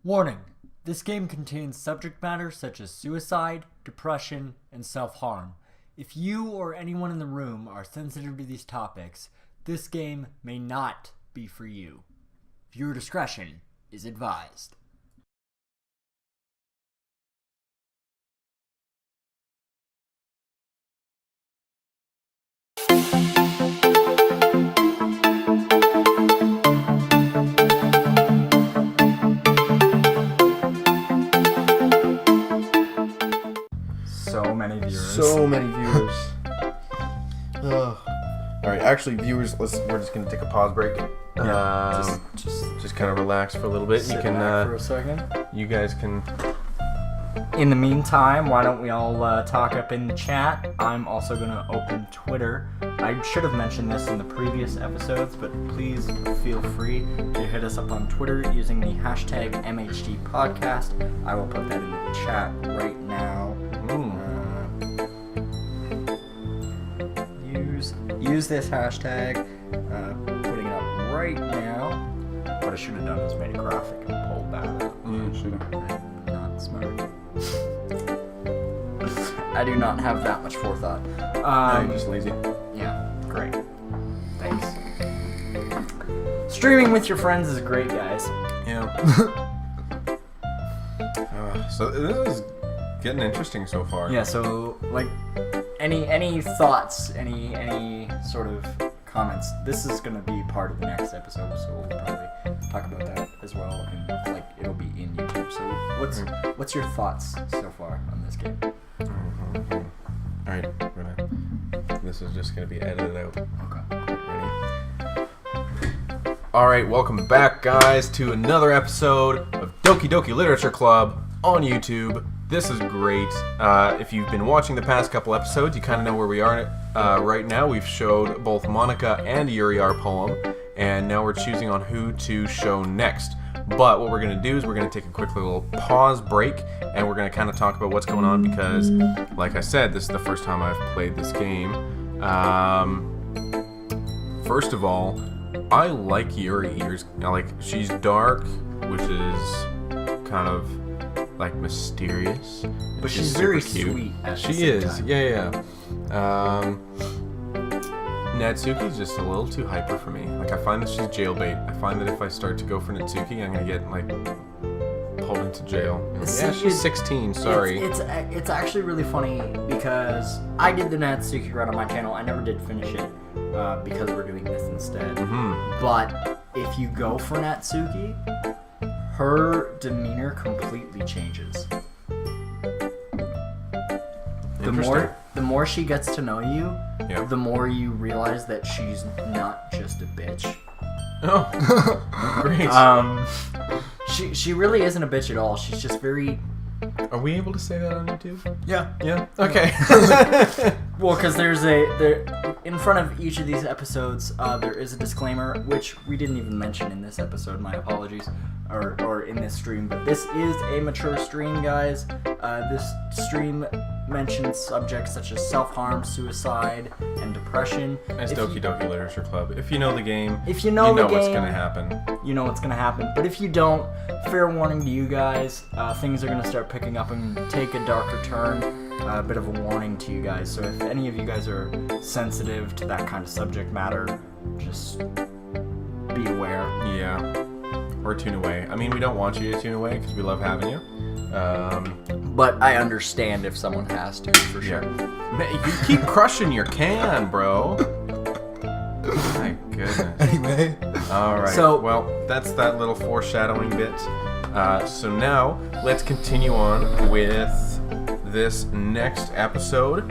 Warning: this game contains subject matter such as suicide, depression, and self-harm. If you or anyone in the room are sensitive to these topics, this game may not be for you. Viewer discretion is advised. So many viewers. Oh. All right, actually, viewers, we're just gonna take a pause break. Just kind of relax for a little bit. Sit you can back for a second. You guys can. In the meantime, why don't we all talk up in the chat? I'm also gonna open Twitter. I should have mentioned this in the previous episodes, but please feel free to hit us up on Twitter using the hashtag MHDpodcast. I will put that in the chat right now. Use this hashtag, putting it up right now. What I should have done is made a graphic and pulled that up. Should have. Not smart. I do not have that much forethought. I'm just lazy. Yeah, great. Thanks. Streaming with your friends is great, guys. Yeah. So this is getting interesting so far. Yeah, so, like, any thoughts, any sort of comments? This is going to be part of the next episode, so we'll probably talk about that as well, and, like, it'll be in YouTube. So what's your thoughts so far on this game? Alright, this is just going to be edited out. Okay. Ready? Alright, welcome back, guys, to another episode of Doki Doki Literature Club on YouTube. This is great. If you've been watching the past couple episodes, you kind of know where we are right now. We've showed both Monica and Yuri our poem, and now we're choosing on who to show next. But what we're going to do is we're going to take a quick little pause break, and we're going to kind of talk about what's going on because, like I said, this is the first time I've played this game. First of all, I like Yuri. She's dark, which is kind of like mysterious, but she's very cute. Sweet. She is, time. Yeah. Natsuki's just a little too hyper for me. Like, I find that she's jailbait. I find that if I start to go for Natsuki, I'm gonna get like pulled into jail. Yeah, she's 16. Sorry. It's actually really funny because I did the Natsuki run on my channel. I never did finish it because we're doing this instead. Mm-hmm. But if you go for Natsuki, her demeanor completely changes. The more she gets to know you, the more you realize that she's not just a bitch. Oh, great. She really isn't a bitch at all. She's just very... Are we able to say that on YouTube? Yeah. Okay. Well, because in front of each of these episodes, there is a disclaimer, which we didn't even mention in this episode. My apologies, or in this stream. But this is a mature stream, guys. This stream mentions subjects such as self-harm, suicide, and depression. As Doki Doki Literature Club. If you know the game, you know what's gonna happen. You know what's gonna happen. But if you don't, fair warning to you guys, things are gonna start picking up and take a darker turn. A bit of a warning to you guys. So if any of you guys are sensitive to that kind of subject matter, just be aware. Yeah. Or tune away. I mean, we don't want you to tune away because we love having you. But I understand if someone has to, for sure. Man, you keep crushing your can, bro. My goodness. Anyway. Alright, well, that's that little foreshadowing bit. So now, let's continue on with this next episode.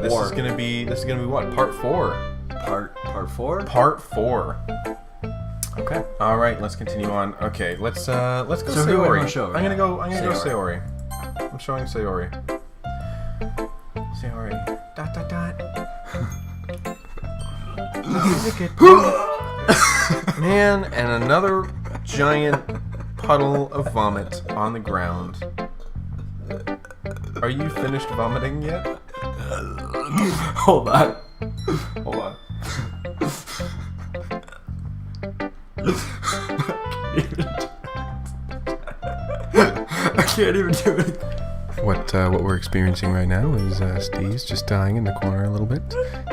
This is gonna be what? Part 4. Part 4? Part 4. Okay. All right, let's continue on. Okay, let's go. So Sayori. I'm gonna go Sayori. I'm showing Sayori. Sayori. ... Man, and another giant puddle of vomit on the ground. Are you finished vomiting yet? Hold on. can't even do it. What we're experiencing right now is Steve's just dying in the corner a little bit.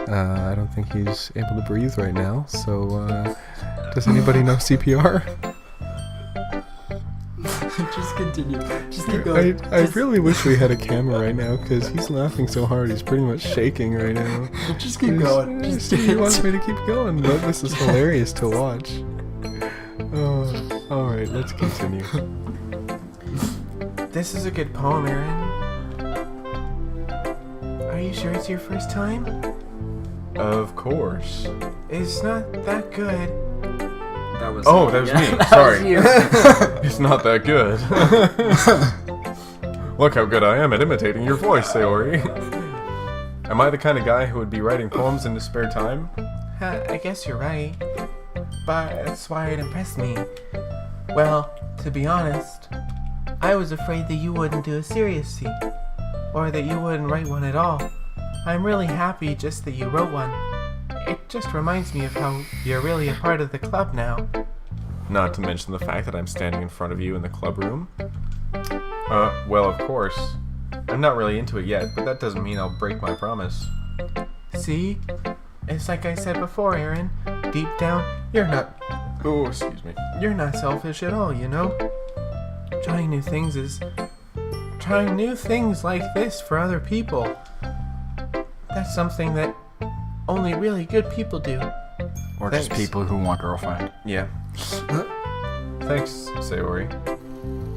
I don't think he's able to breathe right now. So, does anybody know CPR? Just continue. Just keep going. I really wish we had a camera right now because he's laughing so hard. He's pretty much shaking right now. Just keep going. Just he wants me to keep going, but this is hilarious to watch. Oh, all right, let's continue. This is a good poem, Aaron. Are you sure it's your first time? Of course. It's not that good. That was that was me. That Sorry. was you. It's not that good. Look how good I am at imitating your voice, Sayori. Am I the kind of guy who would be writing poems in his spare time? I guess you're right. But that's why it impressed me. Well, to be honest, I was afraid that you wouldn't do a serious scene, or that you wouldn't write one at all. I'm really happy just that you wrote one. It just reminds me of how you're really a part of the club now. Not to mention the fact that I'm standing in front of you in the club room. Well, of course. I'm not really into it yet, but that doesn't mean I'll break my promise. See? It's like I said before, Aaron. Deep down, you're not... Oh, excuse me. You're not selfish at all, you know? Trying new things like this for other people. That's something that only really good people do. Or just Thanks. people who want girlfriend. Yeah. Thanks, Sayori.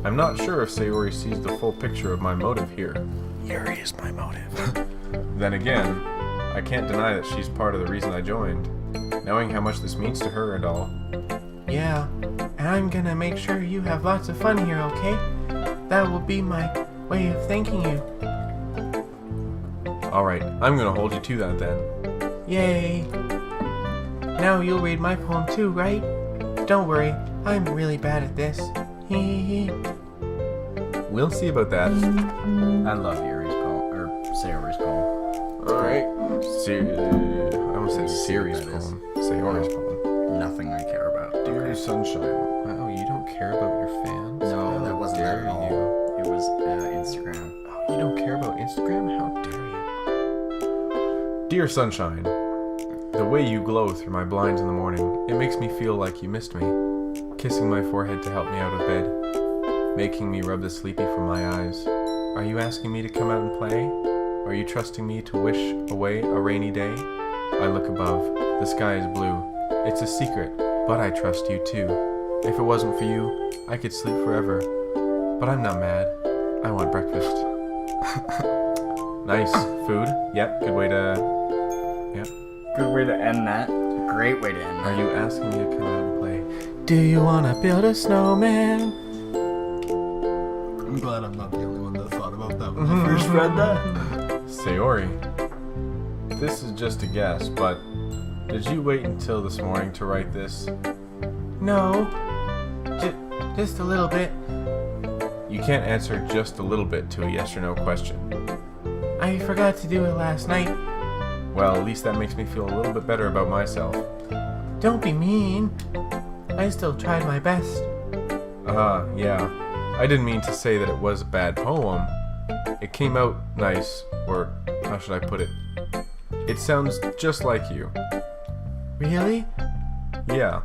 I'm not sure if Sayori sees the full picture of my motive here. Yuri is my motive. Then again, I can't deny that she's part of the reason I joined, knowing how much this means to her and all. Yeah, and I'm gonna make sure you have lots of fun here, okay? That will be my way of thanking you. Alright, I'm gonna hold you to that then. Yay! Now you'll read my poem too, right? Don't worry, I'm really bad at this. Hee hee. We'll see about that. I love Yuri's poem, or Sayori's poem. Alright. I almost said series That is. poem. Sayori's poem. Nothing I care about. Dear Sunshine. Wow, you don't care about your fans? No, How that wasn't that dare at all. you. It was Instagram. Oh, you don't care about Instagram? How dare you? Dear Sunshine, the way you glow through my blinds in the morning, it makes me feel like you missed me. Kissing my forehead to help me out of bed, making me rub the sleepy from my eyes. Are you asking me to come out and play? Are you trusting me to wish away a rainy day? I look above. The sky is blue. It's a secret, but I trust you too. If it wasn't for you, I could sleep forever. But I'm not mad. I want breakfast. Nice. Food? Yep, good way to... Yep. Good way to end that. Great way to end that. Are you asking me to come out and play? Do you wanna build a snowman? I'm glad I'm not the only one that thought about that when I first read that. Sayori, this is just a guess, but did you wait until this morning to write this? No. Just a little bit. You can't answer just a little bit to a yes or no question. I forgot to do it last night. Well, at least that makes me feel a little bit better about myself. Don't be mean. I still tried my best. Yeah. I didn't mean to say that it was a bad poem. It came out nice, or how should I put it? It sounds just like you. Really? Yeah.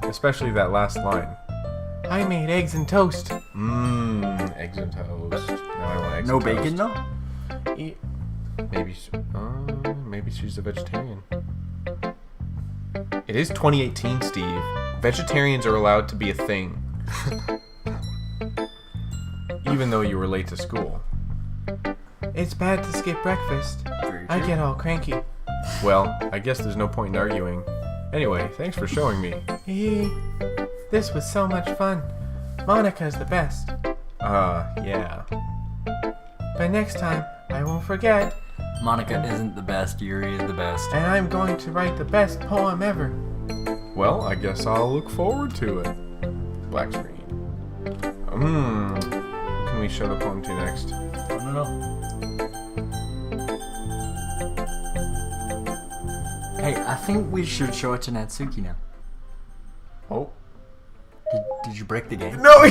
Especially that last line. I made eggs and toast. Eggs and toast. Now I want eggs No and toast. bacon though? Maybe she's a vegetarian. It is 2018, Steve. Vegetarians are allowed to be a thing. Even though you were late to school. It's bad to skip breakfast. Very I true. get all cranky. Well, I guess there's no point in arguing. Anyway, thanks for showing me. Hee. This was so much fun. Monica's the best. Yeah. But next time, I won't forget, Monica isn't the best. Yuri is the best. and I'm going to write the best poem ever. Well, I guess I'll look forward to it. Black screen. Who can we show the poem to next? I don't know. Hey, I think we should show it to Natsuki now. Oh. Did you break the game? No!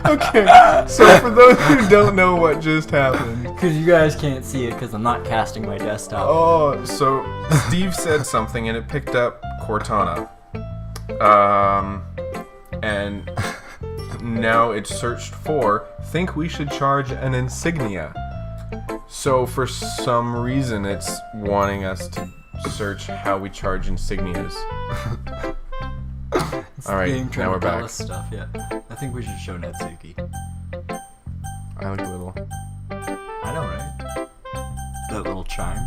Okay, so for those who don't know what just happened. Because you guys can't see it because I'm not casting my desktop. Oh, so Steve said something and it picked up Cortana. And now it's searched for, think we should charge an insignia. So for some reason it's wanting us to search how we charge insignias. Alright, now we're back. Stuff, yeah. I think we should show Natsuki. I like a little. I know, right? That little chime.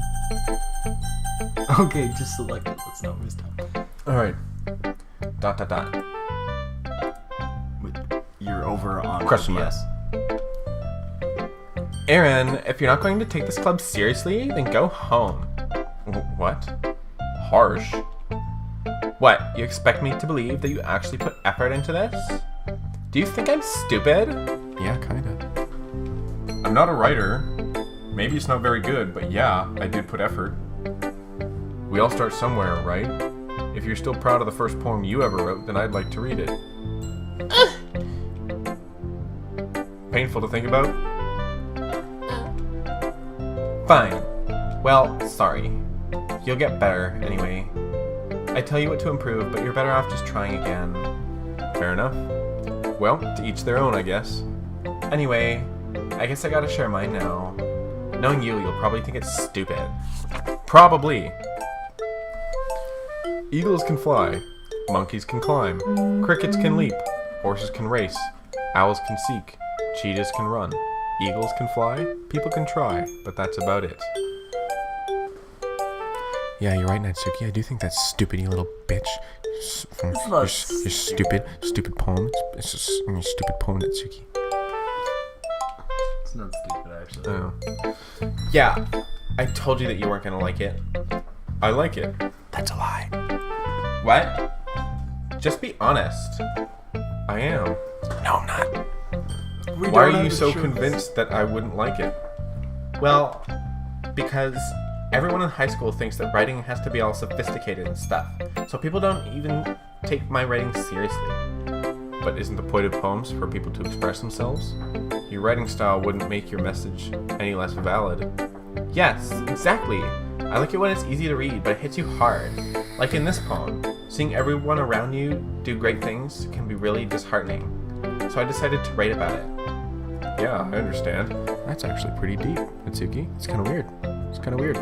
Okay, just select it. Let's know whose time. Alright. Dot dot dot. You're over on Question mark. OBS. Aaron, if you're not going to take this club seriously, then go home. What? Harsh. What, you expect me to believe that you actually put effort into this? Do you think I'm stupid? Yeah, kinda. I'm not a writer. Maybe it's not very good, but yeah, I did put effort. We all start somewhere, right? If you're still proud of the first poem you ever wrote, then I'd like to read it. Painful to think about? Fine. Well, sorry. You'll get better, anyway. I tell you what to improve, but you're better off just trying again. Fair enough. Well, to each their own, I guess. Anyway, I guess I gotta share mine now. Knowing you'll probably think it's stupid. Probably. Eagles can fly. Monkeys can climb. Crickets can leap. Horses can race. Owls can seek. Cheetahs can run. Eagles can fly. People can try. But that's about it. Yeah, you're right, Natsuki. I do think that's stupid, you little bitch. Your stupid poem. It's just your stupid poem, Natsuki. It's not stupid, actually. Oh. Yeah, I told you that you weren't gonna like it. I like it. That's a lie. What? Just be honest. I am. No, I'm not. Why are you so convinced that I wouldn't like it? Well, because everyone in high school thinks that writing has to be all sophisticated and stuff, so people don't even take my writing seriously. But isn't the point of poems for people to express themselves? Your writing style wouldn't make your message any less valid. Yes, exactly. I like it when it's easy to read, but it hits you hard. Like in this poem, seeing everyone around you do great things can be really disheartening. So I decided to write about it. Yeah, I understand. That's actually pretty deep, Natsuki. It's kind of weird. It's kind of weird.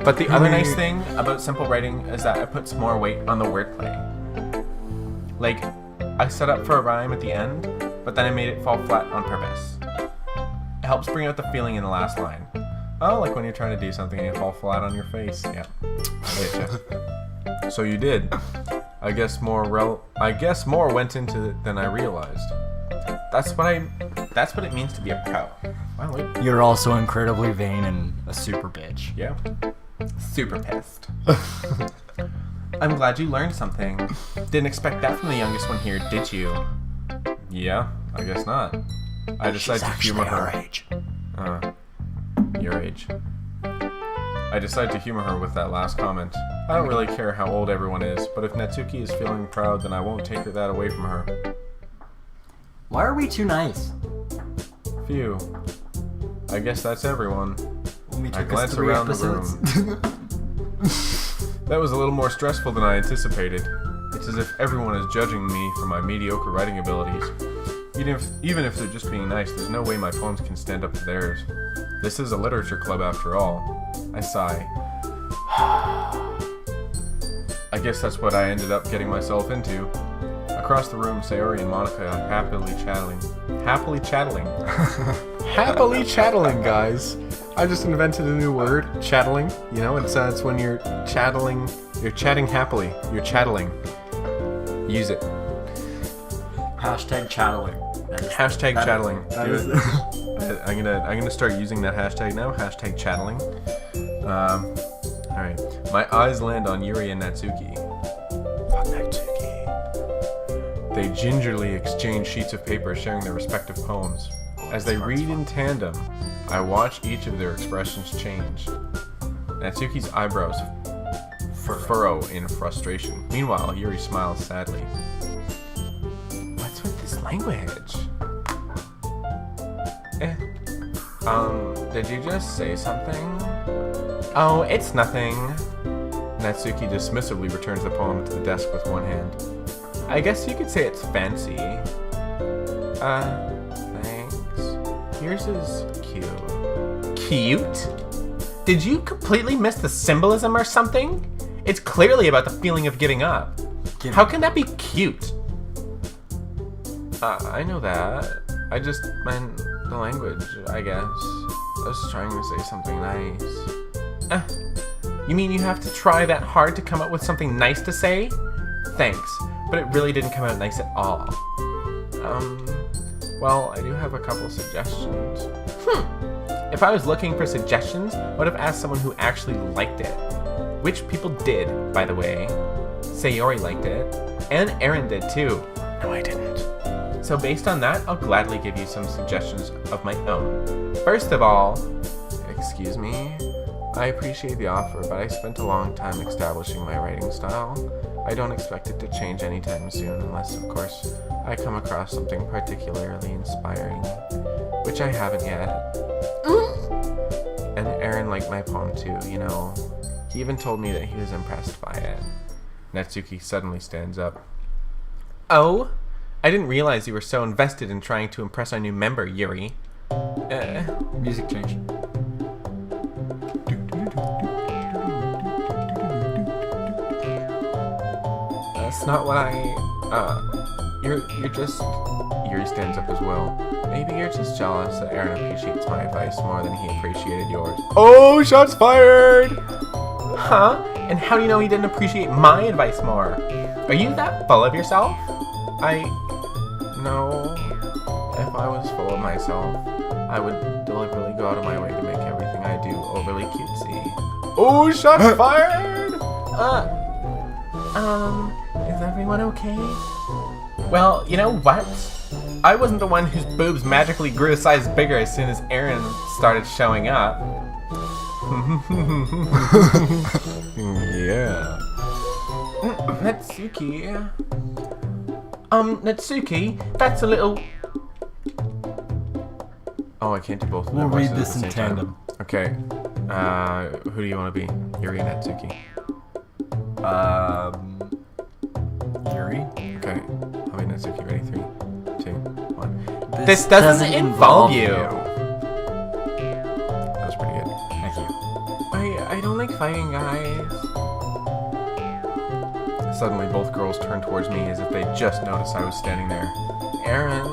But the other nice thing about simple writing is that it puts more weight on the wordplay. Like, I set up for a rhyme at the end, but then I made it fall flat on purpose. It helps bring out the feeling in the last line. Oh, like when you're trying to do something and you fall flat on your face. Yeah, I get ya. So you did. I guess more went into it than I realized. That's what it means to be a pro. Wow, wait. You're also incredibly vain and a super bitch. Yeah. Super pissed. I'm glad you learned something. Didn't expect that from the youngest one here, did you? Yeah, I guess not. I decided to humor her. Age. Your age. I decided to humor her with that last comment. I don't really care how old everyone is, but if Natsuki is feeling proud, then I won't take that away from her. Why are we too nice? Phew. I guess that's everyone. I Took glance us 3 around episodes. the room. That was a little more stressful than I anticipated. It's as if everyone is judging me for my mediocre writing abilities. Even if they're just being nice, there's no way my poems can stand up to theirs. This is a literature club after all. I sigh. I guess that's what I ended up getting myself into. Across the room, Sayori and Monica are happily chatting. Happily chatting. Happily chatting, guys. I just invented a new word, chatting. You know, it's when you're chatting. You're chatting happily. You're chatting. Use it. Hashtag chatting. Hashtag chatting. I'm gonna start using that hashtag now. Hashtag chatting. All right. My eyes land on Yuri and Natsuki. Fuck Natsuki. They gingerly exchange sheets of paper, sharing their respective poems. As they read in tandem, I watch each of their expressions change. Natsuki's eyebrows furrow in frustration. Meanwhile, Yuri smiles sadly. What's with language. Did you just say something? Oh, it's nothing. Natsuki dismissively returns the poem to the desk with one hand. I guess you could say it's fancy. Thanks. Yours is cute. Cute? Did you completely miss the symbolism or something? It's clearly about the feeling of giving up. How can that be cute? I know that. I just meant the language, I guess. I was trying to say something nice. You mean you have to try that hard to come up with something nice to say? Thanks, but it really didn't come out nice at all. Well, I do have a couple suggestions. If I was looking for suggestions, I would have asked someone who actually liked it. Which people did, by the way. Sayori liked it, and Aaron did too. No, I didn't. So based on that, I'll gladly give you some suggestions of my own. First of all, excuse me, I appreciate the offer, but I spent a long time establishing my writing style. I don't expect it to change anytime soon, unless, of course, I come across something particularly inspiring, which I haven't yet. And Aaron liked my poem too, you know. He even told me that he was impressed by it. Natsuki suddenly stands up. Oh? I didn't realize you were so invested in trying to impress our new member, Yuri. Music change. That's not what you're just... Yuri stands up as well. Maybe you're just jealous that Aaron appreciates my advice more than he appreciated yours. Oh, shots fired! Huh? And how do you know he didn't appreciate my advice more? Are you that full of yourself? No. If I was full of myself, I would deliberately go out of my way to make everything I do overly cutesy. Oh, shots fired! Is everyone okay? Well, you know what? I wasn't the one whose boobs magically grew a size bigger as soon as Aaron started showing up. Yeah. Natsuki. Natsuki, that's a little... Oh, I can't do both of them. We'll read this in tandem. Okay. Who do you want to be? Yuri and Natsuki? Yuri? Okay. I'll be Natsuki. Ready? 3, 2, 1. This doesn't involve you! That was pretty good. Thank you. I don't like fighting, guys. Suddenly, both girls turned towards me as if they just noticed I was standing there. Aaron,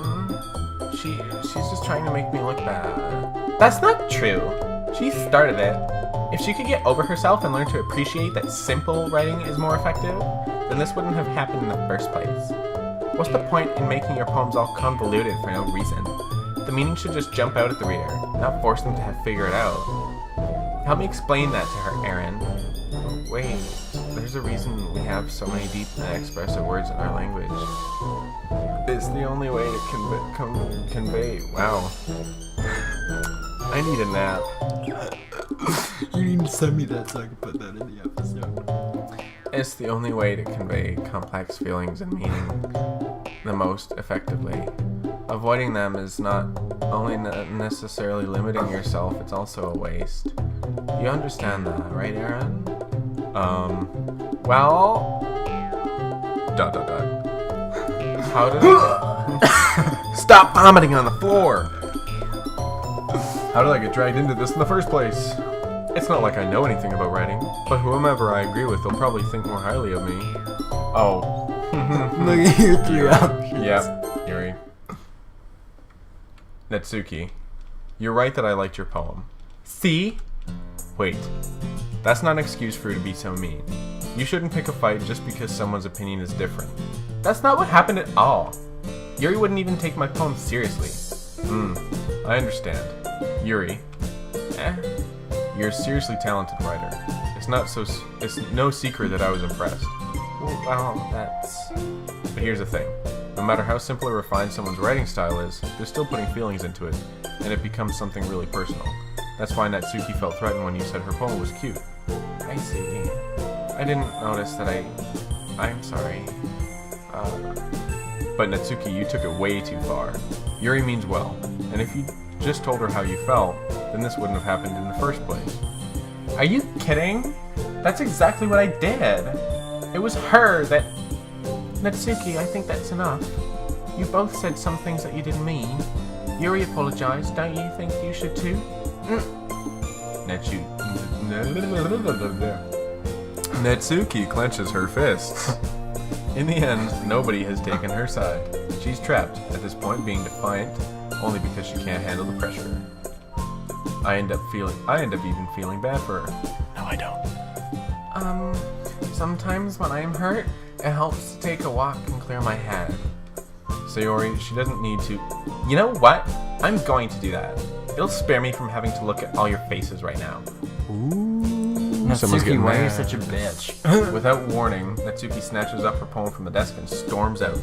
she's just trying to make me look bad. That's not true. She started it. If she could get over herself and learn to appreciate that simple writing is more effective, then this wouldn't have happened in the first place. What's the point in making your poems all convoluted for no reason? The meaning should just jump out at the reader, not force them to have figure it out. Help me explain that to her, Aaron. Wait, there's a reason we have so many deep and expressive words in our language. It's the only way to convey. Wow. I need a nap. You need to send me that so I can put that in the episode. It's the only way to convey complex feelings and meaning the most effectively. Avoiding them is not only necessarily limiting yourself, it's also a waste. You understand that, right, Aaron? Well... ... How did I... Stop vomiting on the floor! How did I get dragged into this in the first place? It's not like I know anything about writing, but whomever I agree with, they'll probably think more highly of me. Oh. Look at your 3 options. Yep, Yuri. Natsuki, you're right that I liked your poem. See? Wait. That's not an excuse for you to be so mean. You shouldn't pick a fight just because someone's opinion is different. That's not what happened at all. Yuri wouldn't even take my poem seriously. I understand. Yuri. You're a seriously talented writer. It's no secret that I was impressed. Well, that's... But here's the thing. No matter how simple or refined someone's writing style is, they're still putting feelings into it, and it becomes something really personal. That's why Natsuki felt threatened when you said her poem was cute. I see. I didn't notice that I'm sorry. But Natsuki, you took it way too far. Yuri means well, and if you just told her how you felt, then this wouldn't have happened in the first place. Are you kidding? That's exactly what I did. It was her that... Natsuki, I think that's enough. You both said some things that you didn't mean. Yuri apologized. Don't you think you should too? Natsuki clenches her fists. In the end, nobody has taken her side. She's trapped, at this point being defiant, only because she can't handle the pressure. I end up even feeling bad for her. No, I don't. Sometimes when I'm hurt, it helps to take a walk and clear my head. Sayori, she doesn't need to... You know what? I'm going to do that. It'll spare me from having to look at all your faces right now. Ooh. Someone's Natsuki, getting why are you mad. such a bitch? Without warning, Natsuki snatches up her poem from the desk and storms out.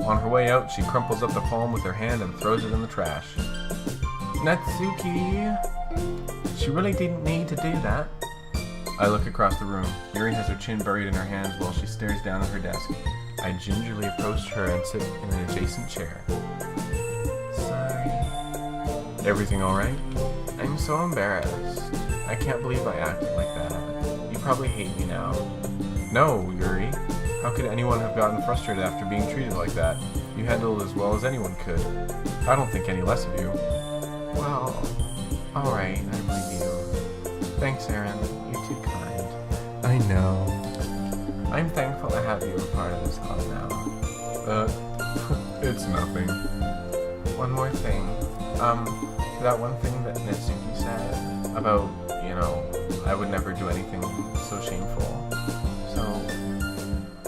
On her way out, she crumples up the poem with her hand and throws it in the trash. Natsuki... She really didn't need to do that. I look across the room. Yuri has her chin buried in her hands while she stares down at her desk. I gingerly approach her and sit in an adjacent chair. Sorry. Everything alright? I'm so embarrassed. I can't believe I acted like that. You probably hate me now. No, Yuri. How could anyone have gotten frustrated after being treated like that? You handled it as well as anyone could. I don't think any less of you. Well, alright, I believe you. Thanks, Aaron. You're too kind. I know. I'm thankful to have you a part of this club now. It's nothing. One more thing. That one thing that Natsuki said about, I would never do anything so shameful. So,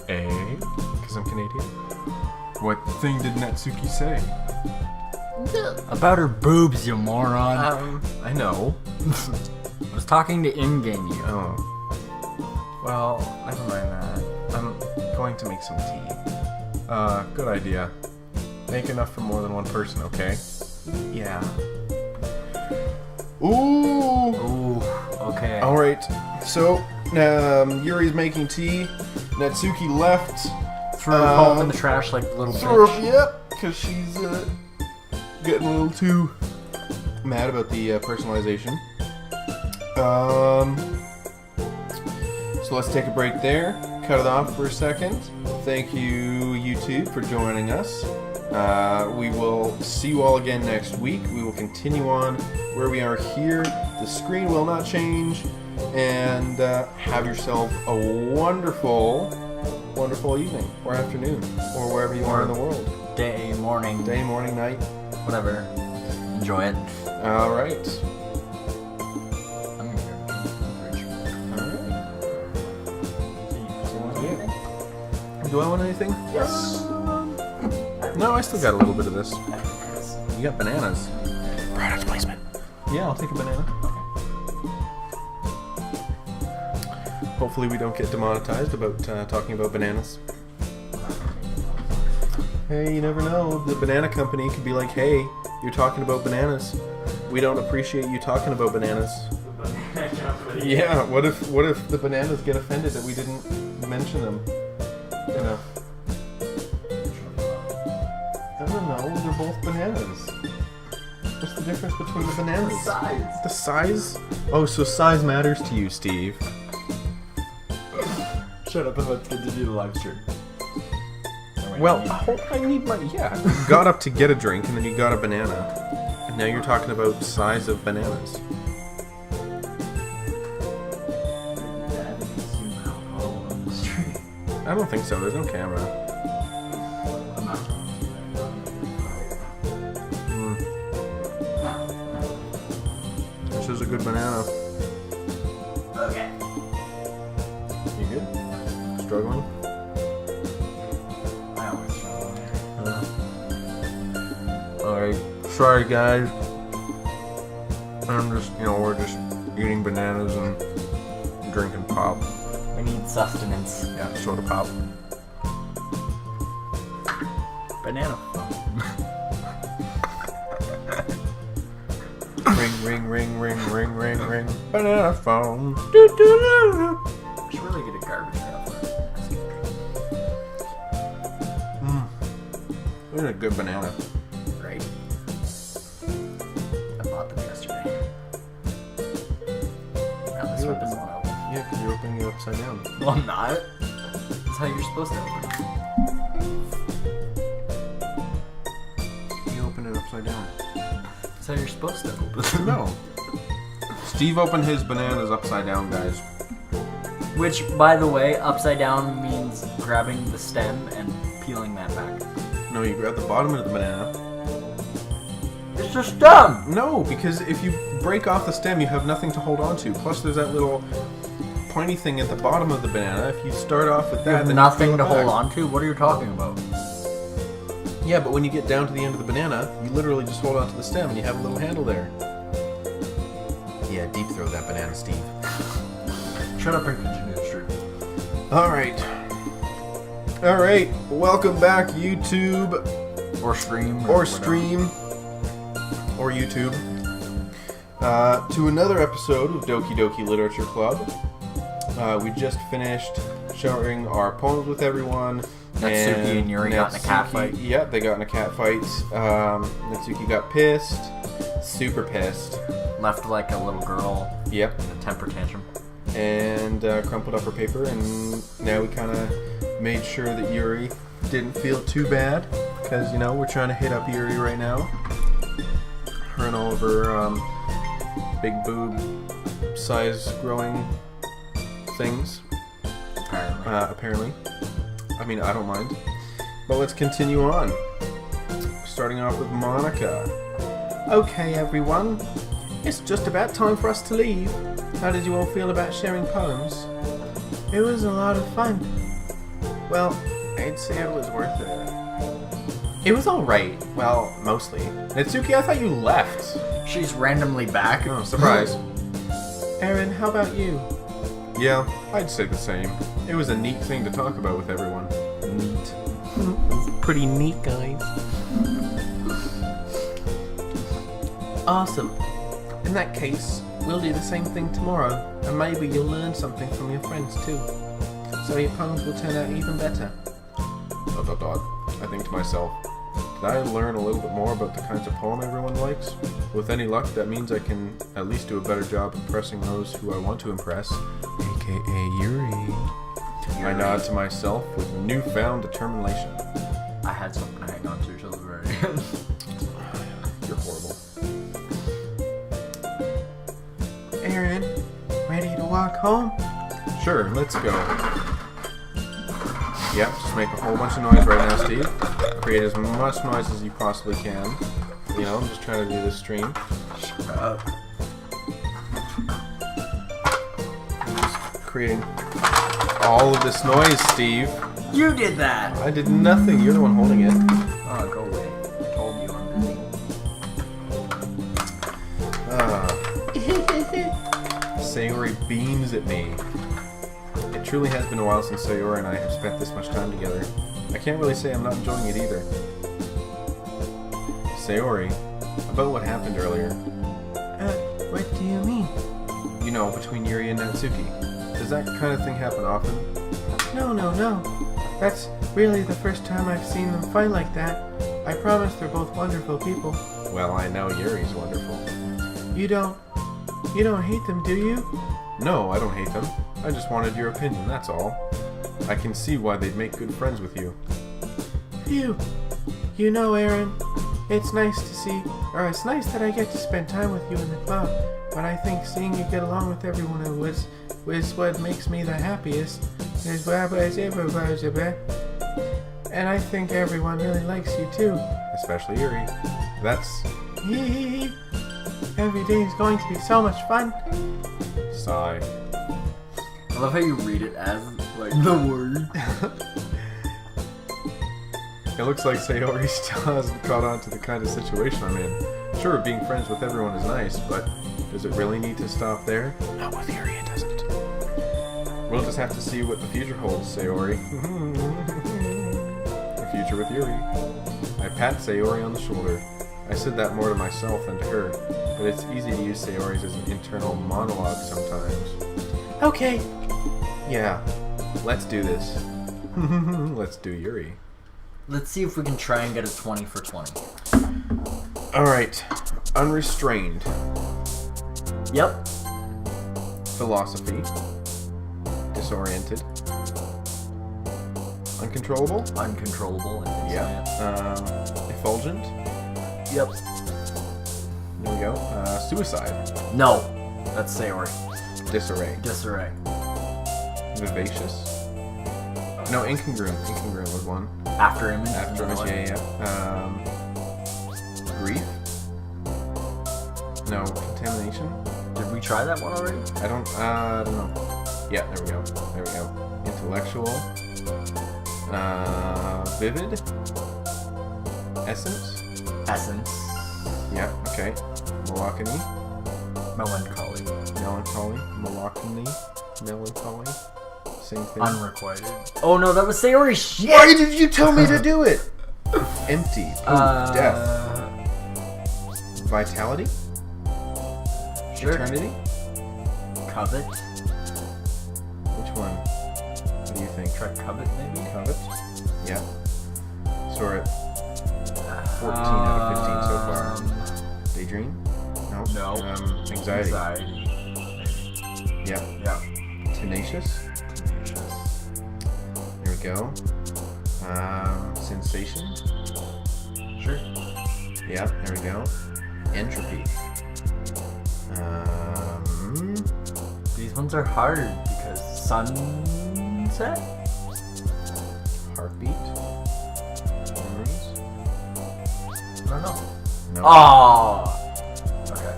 Because I'm Canadian? What thing did Natsuki say? About her boobs, you moron. I know. I was talking to in-game you. Oh. well, never mind that. I'm going to make some tea. Good idea. Make enough for more than one person, okay? Yeah. Ooh! Ooh, okay. Alright, so, Yuri's making tea. Natsuki left. Threw her pulp in the trash like a little Threw bitch. her, yep, because she's getting a little too mad about the personalization. So let's take a break there. Cut it off for a second. Thank you, YouTube, for joining us. We will see you all again next week. We will continue on where we are here. The screen will not change. And have yourself a wonderful, wonderful evening or afternoon or wherever you are in the world. Day, morning, Day, morning, night. whatever. Enjoy it. All right. I'm gonna go to the fridge. Do I want anything? Yes. No, I still got a little bit of this. You got bananas. Product placement. Yeah, I'll take a banana. Hopefully we don't get demonetized about talking about bananas. Hey, you never know. The banana company could be like, hey, you're talking about bananas. We don't appreciate you talking about bananas. Yeah, what if the bananas get offended that we didn't mention them enough? I don't know, they're both bananas. What's the difference between the bananas? Size. The size? Oh, so size matters to you, Steve. Shut up and let's continue the live stream. Well, I need my... Yeah. You got up to get a drink, and then you got a banana. And now you're talking about size of bananas. I don't think so. There's no camera. This is a good banana. Okay. You good? Struggling? I always struggle. Alright. Sorry, guys. I'm just, we're just eating bananas and drinking pop. We need sustenance. Yeah, soda pop. Banana. Ring, ring, ring, ring, ring, ring, ring. Banana phone. We should really get a garbage pail for it. And a good banana. Right. I bought them yesterday. Now this one doesn't want to open. Yeah, because you're opening it upside down. Well, I'm not. That's how you're supposed to open it. You open it upside down. That's how you're supposed to open it. No. Steve opened his bananas upside down, guys. Which, by the way, upside down means grabbing the stem and peeling that back. No, you grab the bottom of the banana. It's a stem! No, because if you break off the stem, you have nothing to hold on to. Plus, there's that little pointy thing at the bottom of the banana. If you start off with that, You have then nothing you to peel it hold back. on to? What are you talking about? Yeah, but when you get down to the end of the banana, you literally just hold on to the stem and you have a little handle there. Yeah, deep throw that banana, Steve. Shut up and continue the stream. Alright. Alright, welcome back, YouTube. Or stream. Or stream. Or YouTube. To another episode of Doki Doki Literature Club. We just finished sharing our poems with everyone. Natsuki and Yuri got in a cat fight. Yeah, they got in a cat fight. Natsuki got pissed. Super pissed. Left like a little girl Yep. in a temper tantrum. And crumpled up her paper, and now we kind of made sure that Yuri didn't feel too bad, because, you know, we're trying to hit up Yuri right now. Her and all of her big boob size growing things. Apparently. I mean, I don't mind. But let's continue on. Starting off with Monica. Okay, everyone. It's just about time for us to leave. How did you all feel about sharing poems? It was a lot of fun. Well, I'd say it was worth it. It was alright. Well, mostly. Natsuki, I thought you left. She's randomly back. Oh, surprise. Aaron, how about you? Yeah, I'd say the same. It was a neat thing to talk about with everyone. Neat. Pretty neat, guys. Awesome. In that case, we'll do the same thing tomorrow, and maybe you'll learn something from your friends too. So your poems will turn out even better. ... I think to myself, did I learn a little bit more about the kinds of poem everyone likes? With any luck, that means I can at least do a better job impressing those who I want to impress, aka Yuri. I nod to myself with newfound determination. I had something to hang on to till the very end. You're horrible. Aaron, ready to walk home? Sure, let's go. Yep, just make a whole bunch of noise right now, Steve. Create as much noise as you possibly can. You know, I'm just trying to do this stream. Shut up. I'm just creating all of this noise, Steve. You did that! I did nothing. You're the one holding it. Oh, go away. I told you I'm busy. Sayori beams at me. It truly has been a while since Sayori and I have spent this much time together. I can't really say I'm not enjoying it either. Sayori, about what happened earlier. What do you mean? You know, between Yuri and Natsuki. Does that kind of thing happen often? No. That's really the first time I've seen them fight like that. I promise they're both wonderful people. Well, I know Yuri's wonderful. You don't hate them, do you? No, I don't hate them. I just wanted your opinion, that's all. I can see why they'd make good friends with you. Phew. You know, Aaron, it's nice that I get to spend time with you in the club, but I think seeing you get along with everyone was what makes me the happiest. And I think everyone really likes you too. Especially Yuri. That's... Every day is going to be so much fun. sigh. I love how you read it as, like, the word. It looks like Sayori still hasn't caught on to the kind of situation I'm in. Sure, being friends with everyone is nice, but does it really need to stop there? Not with Yuri, it doesn't. We'll just have to see what the future holds, Sayori. The future with Yuri. I pat Sayori on the shoulder. I said that more to myself than to her, but it's easy to use Sayori's as an internal monologue sometimes. Okay. Yeah, let's do this. Let's do Yuri. Let's see if we can try and get a 20 for 20. Alright. Unrestrained. Yep. Philosophy. Disoriented. Uncontrollable. Uncontrollable. Yeah. Effulgent. Yep. There we go. Suicide. No. That's Sayori. Disarray. Disarray. Vivacious. No, incongruent. Incongruent was one. After image. After image, yeah. Grief. No, contamination. Did we try that one already? I don't know. Yeah, there we go. There we go. Intellectual. Vivid. Essence. Essence. Yeah, okay. Melancholy. Melancholy. Melancholy. Melancholy. Melancholy. Same thing. Unrequited. Oh no, that was Sayori. Shit! Why did you tell me to do it? Empty. Death. Vitality. Sure. Eternity. Covet. Which one? What do you think? Try covet maybe? Covet. Yeah. So we're at 14 out of 15 so far. Daydream? No. No. Anxiety. Yeah. Yeah. Tenacious. There we go. Sensation. Sure. Yeah, there we go. Entropy. These ones are hard because sunset? Heartbeat. Memories. I don't know. No. Oh. Okay.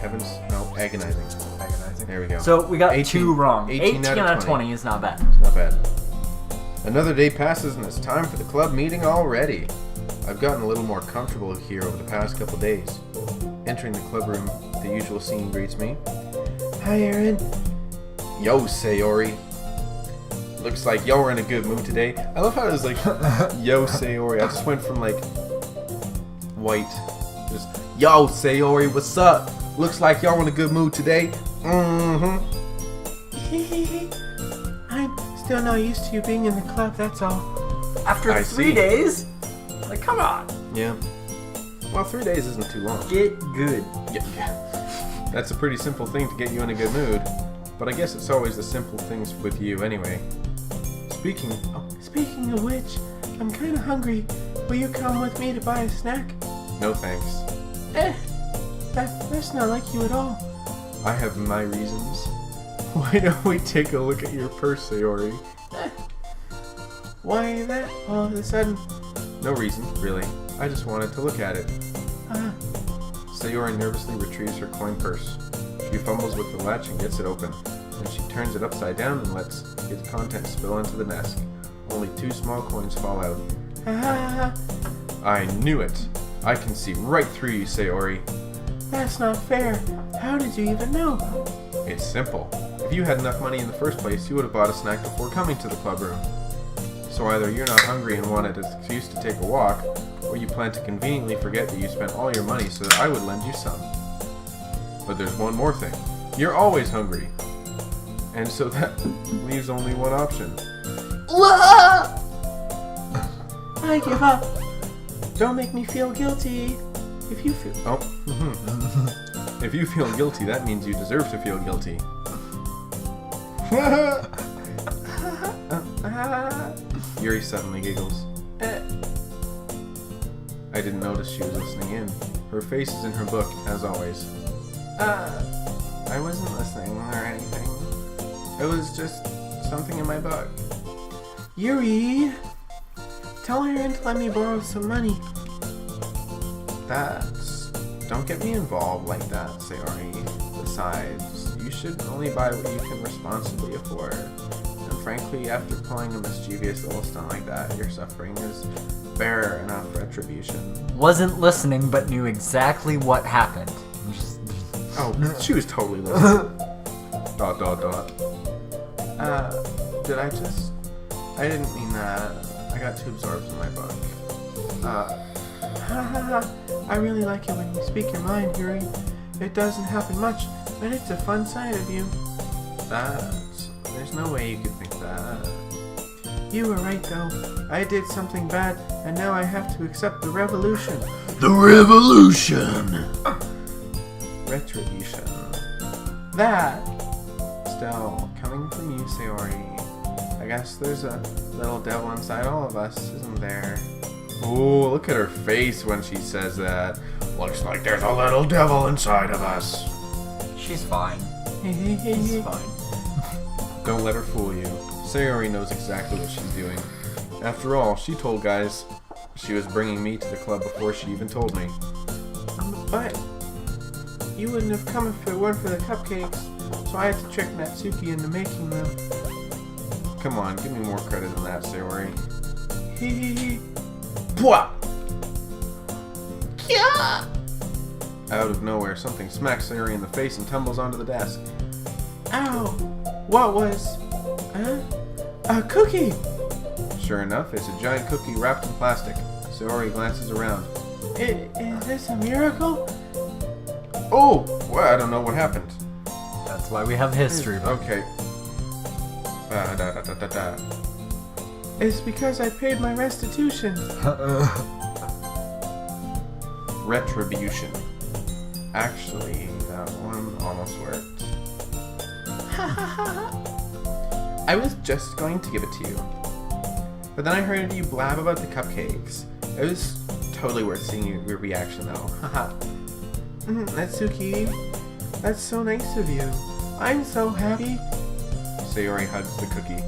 Heavens. No. Agonizing. Agonizing. There we go. So we got 18 two wrong. 18 out out of of 20 is not bad. It's not bad. Another day passes and it's time for the club meeting already. I've gotten a little more comfortable here over the past couple days. Entering the club room, the usual scene greets me. Hi, Aaron. Yo, Sayori. Looks like y'all were in a good mood today. I love how it was like, yo, Sayori. I just went from like white, just yo, Sayori, what's up? Looks like y'all in a good mood today. Mm-hmm. I'm still not used to you being in the club, that's all. After I 3 see. days? Like, come on. Yeah. Well, 3 days isn't too long. Get good. Yeah. That's a pretty simple thing to get you in a good mood. But I guess it's always the simple things with you anyway. Speaking Speaking of which, I'm kind of hungry. Will you come with me to buy a snack? no thanks. That's not like you at all. I have my reasons. Why don't we take a look at your purse, Sayori? Why that all of a sudden? No reason, really. I just wanted to look at it. Sayori nervously retrieves her coin purse. She fumbles with the latch and gets it open. Then she turns it upside down and lets its contents spill into the nest. Only 2 small coins fall out. I knew it. I can see right through you, Sayori. That's not fair. How did you even know? It's simple. If you had enough money in the first place, you would have bought a snack before coming to the club room. So either you're not hungry and wanted an excuse to take a walk, or you plan to conveniently forget that you spent all your money so that I would lend you some. But there's one more thing. You're always hungry. And so that leaves only one option. I give up. Don't make me feel guilty. If you feel... Oh. If you feel guilty, that means you deserve to feel guilty. Yuri suddenly giggles. I didn't notice she was listening in. Her face is in her book, as always. I wasn't listening or anything. It was just something in my book. Yuri! Tell Aaron to let me borrow some money. Don't get me involved like that, Sayori. Besides, you should only buy what you can responsibly afford. And frankly, after pulling a mischievous little stunt like that, your suffering is fair enough retribution. Wasn't listening, but knew exactly what happened. Oh, she was totally listening. ... Did I just... I didn't mean that. I got too absorbed in my book. I really like it when you speak your mind, Yuri. It doesn't happen much, but it's a fun side of you. There's no way you could think that. You were right, though. I did something bad, and now I have to accept the revolution. The revolution! Retribution. That, still, coming from you, Sayori. I guess there's a little devil inside all of us, isn't there? Ooh, look at her face when she says that. Looks like there's a little devil inside of us. She's fine. She's fine. Don't let her fool you. Sayori knows exactly what she's doing. After all, she told guys she was bringing me to the club before she even told me. But you wouldn't have come if it weren't for the cupcakes, so I had to trick Natsuki into making them. Come on, give me more credit than that, Sayori. Hee. Pwah! Yeah! Out of nowhere, something smacks Sayori in the face and tumbles onto the desk. Ow! What was... a cookie! Sure enough, it's a giant cookie wrapped in plastic. Sayori glances around. Is this a miracle? Oh! Well, I don't know what happened. That's why we have history. Okay. It's because I paid my restitution. Retribution. Actually, that one almost worked. I was just going to give it to you. But then I heard you blab about the cupcakes. It was totally worth seeing your reaction though. Haha. Natsuki, that's so nice of you. I'm so happy. Sayori hugs the cookie.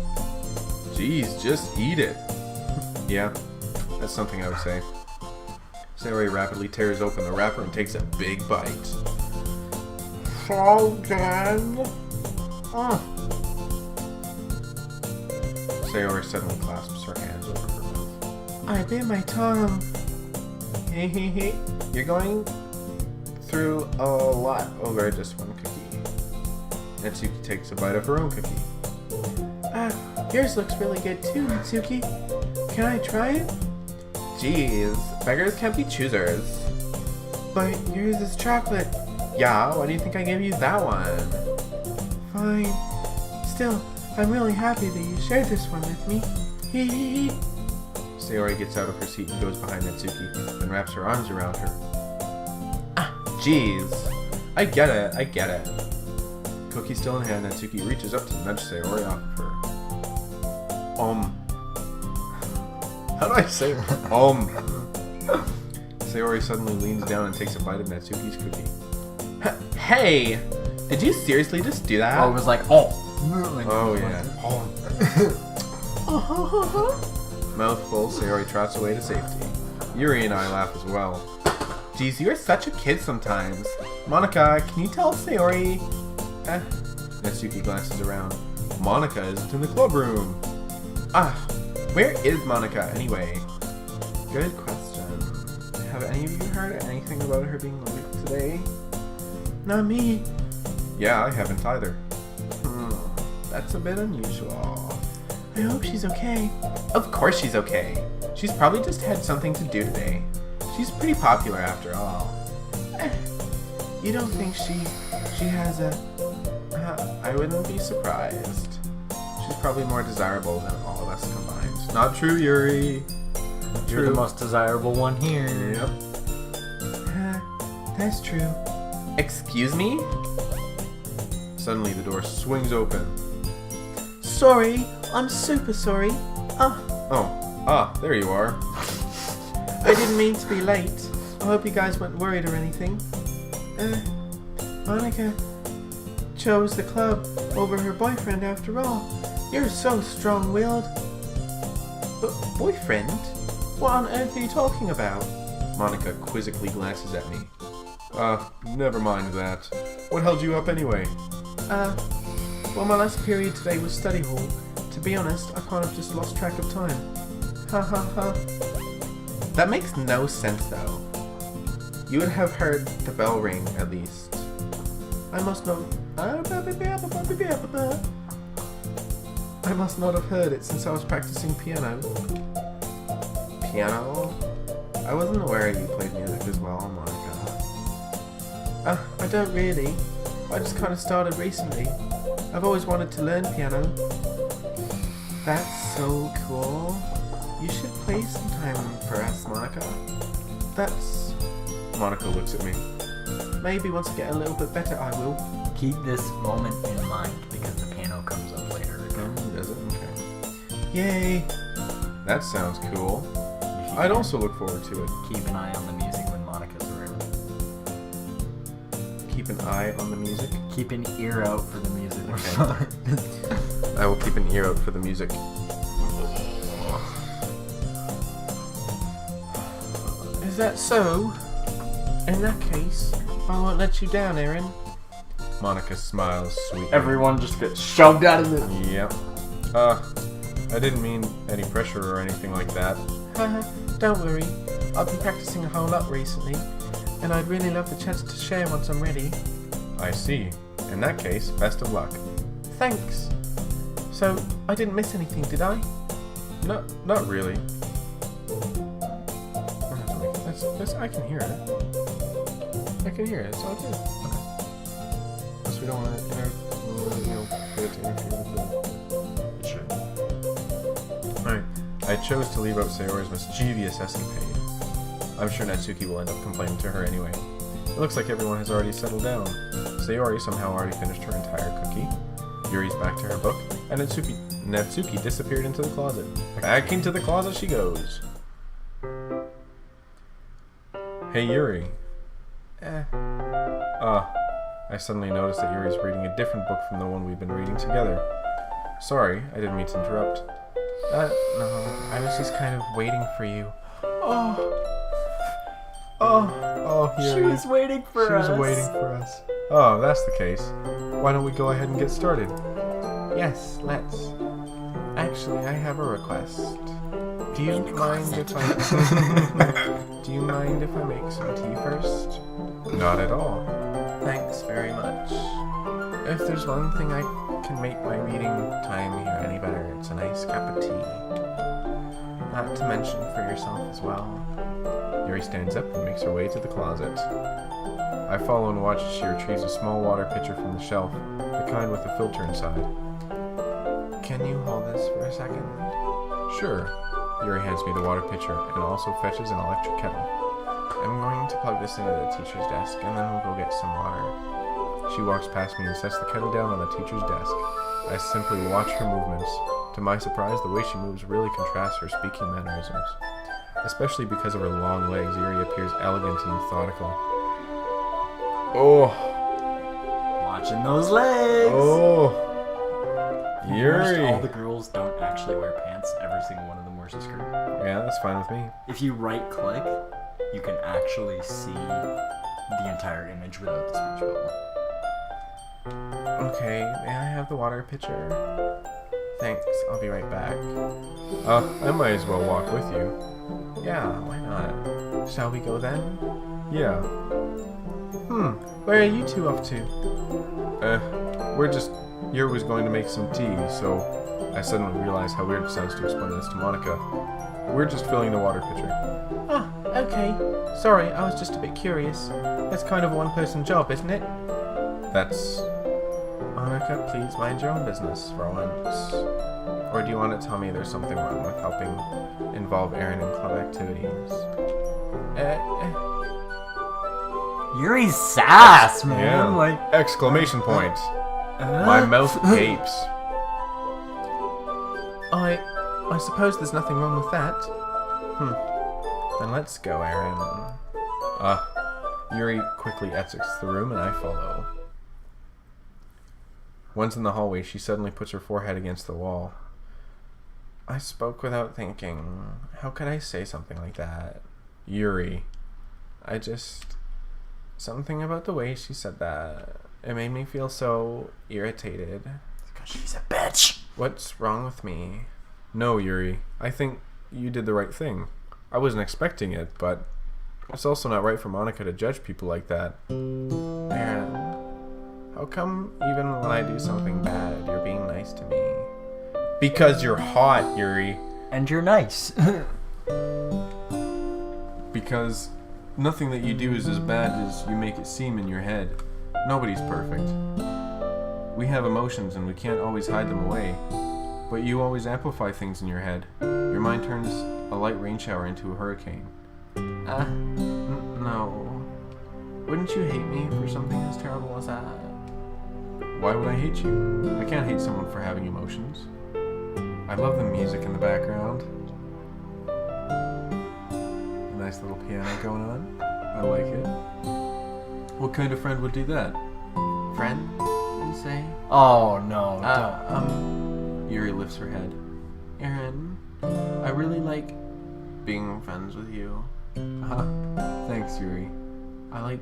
Jeez, just eat it. Yeah, that's something I would say. Sayori rapidly tears open the wrapper and takes a big bite. So good. Sayori suddenly clasps her hands over her mouth. I bit my tongue. Hehehe. You're going through a lot over just one cookie. Natsuki takes a bite of her own cookie. Yours looks really good too, Natsuki. Can I try it? Jeez, beggars can't be choosers. But yours is chocolate. Yeah, why do you think I gave you that one? Fine. Still, I'm really happy that you shared this one with me. Hee. Sayori gets out of her seat and goes behind Natsuki and wraps her arms around her. Jeez. I get it. Cookie still in hand, Natsuki reaches up to nudge Sayori off of her. How do I say Sayori suddenly leans down and takes a bite of Natsuki's cookie. Hey! Did you seriously just do that? Oh, it was like, oh. Oh, yeah. Mouthful, Sayori trots away to safety. Yuri and I laugh as well. Geez, you're such a kid sometimes. Monica, can you tell Sayori? Natsuki glances around. Monica isn't in the club room. Where is Monica anyway? Good question. Have any of you heard anything about her being late today? Not me. Yeah, I haven't either. That's a bit unusual. I hope she's okay. Of course she's okay. She's probably just had something to do today. She's pretty popular after all. You don't think she has a... I wouldn't be surprised. She's probably more desirable than all of us combined. Not true, Yuri. You're the most desirable one here. Yep. That's true. Excuse me? Suddenly the door swings open. Sorry, I'm super sorry. There you are. I didn't mean to be late. I hope you guys weren't worried or anything. Monica chose the club over her boyfriend after all. You're so strong-willed. But boyfriend? What on earth are you talking about? Monica quizzically glances at me. Never mind that. What held you up anyway? Well, my last period today was study hall. To be honest, I kind of just lost track of time. Ha ha ha. That makes no sense though. You would have heard the bell ring at least. I must not have heard it since I was practicing piano. Piano? I wasn't aware you played music as well, Monica. I don't really. I just kind of started recently. I've always wanted to learn piano. That's so cool. You should play sometime for us, Monica. That's... Monica looks at me. Maybe once I get a little bit better, I will. Keep this moment in mind because the piano comes up later again. Does it? Okay. Yay! That sounds cool. I'd also look forward to it. Keep an eye on the music when Monica's around. Keep an eye on the music. Keep an ear out for the music. Okay. I will keep an ear out for the music. Is that so? In that case, I won't let you down, Aaron. Monica smiles sweetly. Everyone just gets shoved out of the... Yep. I didn't mean any pressure or anything like that. Haha, don't worry. I've been practicing a whole lot recently, and I'd really love the chance to share once I'm ready. I see. In that case, best of luck. Thanks. So, I didn't miss anything, did I? No, not really. I can hear it. I can hear it. It's all good. Unless we don't want to, get it to interfere with it. It should. Alright. I chose to leave out Sayori's mischievous escapade. I'm sure Natsuki will end up complaining to her anyway. It looks like everyone has already settled down. Sayori somehow already finished her entire cookie. Yuri's back to her book, and Natsuki disappeared into the closet. Back into the closet she goes. Hey Yuri. I suddenly noticed that Yuri's reading a different book from the one we've been reading together. Sorry, I didn't mean to interrupt. No, I was just kind of waiting for you. Yuri. She was waiting for us. She was waiting for us. Oh, that's the case. Why don't we go ahead and get started? Yes, let's. Actually, I have a request. Do you mind if I... Do you mind if I make some tea first? Not at all. Thanks very much. If there's one thing I can make my reading time here any better, it's a nice cup of tea. Not to mention for yourself as well. Yuri stands up and makes her way to the closet. I follow and watch as she retrieves a small water pitcher from the shelf, the kind with a filter inside. Can you hold this for a second? Sure. Yuri hands me the water pitcher and also fetches an electric kettle. I'm going to plug this into the teacher's desk and then we'll go get some water. She walks past me and sets the kettle down on the teacher's desk. I simply watch her movements. To my surprise, the way she moves really contrasts her speaking mannerisms. Especially because of her long legs, Yuri appears elegant and methodical. Oh! Watching those legs! Oh! Yuri! All the girls don't actually wear pants. Every single one of them wears a skirt. Yeah, that's fine with me. If you right click, you can actually see the entire image without the speech bubble. Okay, may I have the water pitcher? Thanks, I'll be right back. I might as well walk with you. Yeah, why not? Shall we go then? Yeah. Where are you two off to? Yuri was going to make some tea, so I suddenly realized how weird it sounds to explain this to Monica. We're just filling the water pitcher. Ah, okay. Sorry, I was just a bit curious. That's kind of a one-person job, isn't it? That's... Monica, please mind your own business for once. Or do you want to tell me there's something wrong with helping involve Aaron in club activities? Yuri's sass, man. Yeah. Like, exclamation point. My mouth gapes. I suppose there's nothing wrong with that. Then let's go, Aaron. Yuri quickly exits the room and I follow. Once in the hallway, she suddenly puts her forehead against the wall. I spoke without thinking. How could I say something like that? Yuri. Something about the way she said that. It made me feel so irritated. because she's a bitch. What's wrong with me? No, Yuri. I think you did the right thing. I wasn't expecting it, but it's also not right for Monica to judge people like that. Aaron, how come even when I do something bad, you're being nice to me? Because you're hot, Yuri. And you're nice. Because nothing that you do is as bad as you make it seem in your head. Nobody's perfect. We have emotions and we can't always hide them away. But you always amplify things in your head. Your mind turns a light rain shower into a hurricane. No. Wouldn't you hate me for something as terrible as that? Why would I hate you? I can't hate someone for having emotions. I love the music in the background. A nice little piano going on. I like it. What kind of friend would do that? Friend, you say? Oh no. Yuri lifts her head. Aaron, I really like being friends with you. Thanks, Yuri. I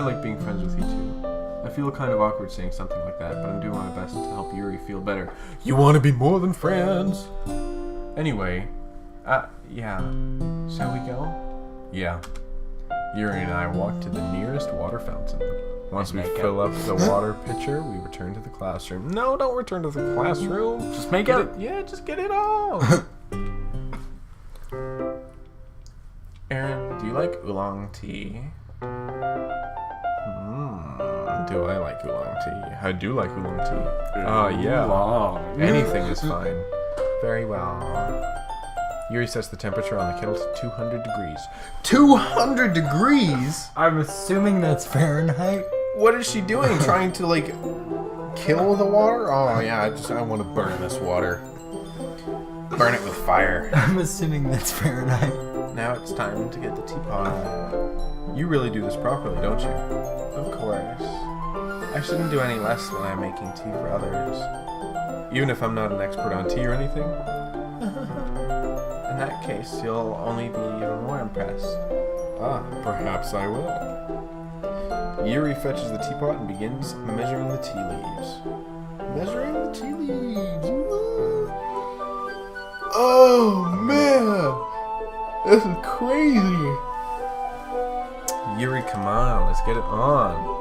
like being friends with you too. I feel kind of awkward saying something like that, but I'm doing my best to help Yuri feel better. You want to be more than friends? Anyway, yeah. Shall we go? yeah. Yuri and I walk to the nearest water fountain. Once we Make fill out. up the water pitcher, we return to the classroom. No, don't return to the classroom. Just make Get out. it- Yeah, just get it all. Aaron, do you like oolong tea? Do I like oolong tea? I do like oolong tea. Yeah. Long. Anything is fine. Very well. Yuri sets the temperature on the kettle to 200 degrees. 200 degrees? I'm assuming that's Fahrenheit. What is she doing? Trying to, like, kill the water? Oh, yeah, I want to burn this water. Burn it with fire. I'm assuming that's Fahrenheit. Now it's time to get the teapot. You really do this properly, don't you? Of course. I shouldn't do any less when I'm making tea for others. Even if I'm not an expert on tea or anything? In that case, you'll only be even more impressed. Perhaps I will. Yuri fetches the teapot and begins measuring the tea leaves. Measuring the tea leaves. Woo. Oh, man. This is crazy. Yuri, come on. Let's get it on.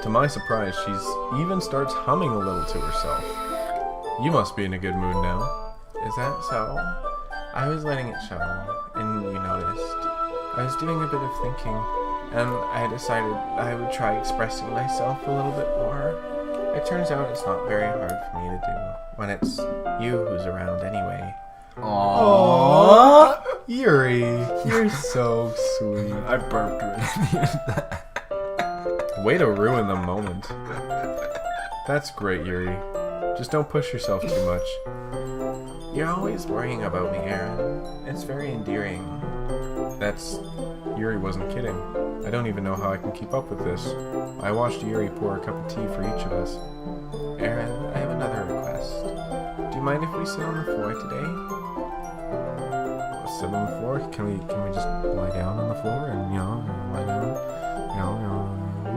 To my surprise, she's even starts humming a little to herself. You must be in a good mood now. Is that so? I was letting it show, and you noticed. I was doing a bit of thinking, and I decided I would try expressing myself a little bit more. It turns out it's not very hard for me to do, when it's you who's around anyway. Aww. Yuri, you're so sweet. I burped with Way to ruin the moment. That's great, Yuri. Just don't push yourself too much. You're always worrying about me, Aaron. It's very endearing. Yuri wasn't kidding. I don't even know how I can keep up with this. I watched Yuri pour a cup of tea for each of us. Aaron, I have another request. Do you mind if we sit on the floor today? Sit on the floor? Can we just lie down on the floor and, lie down?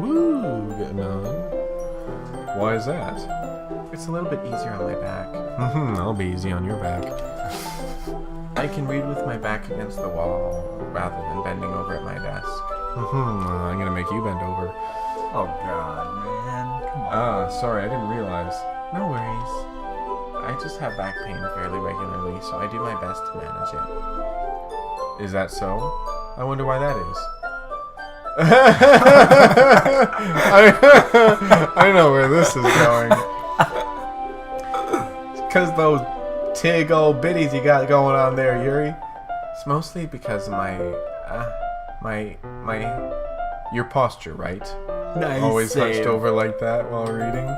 Woo, getting on. Why is that? It's a little bit easier on my back. I'll be easy on your back. I can read with my back against the wall, rather than bending over at my desk. I'm gonna make you bend over. Oh god, man. Come on. Sorry, I didn't realize. No worries. I just have back pain fairly regularly, so I do my best to manage it. Is that so? I wonder why that is. I know where this is going. Because those tig old bitties you got going on there, Yuri. It's mostly because of Your posture, right? Nice Always save. hunched over like that while reading.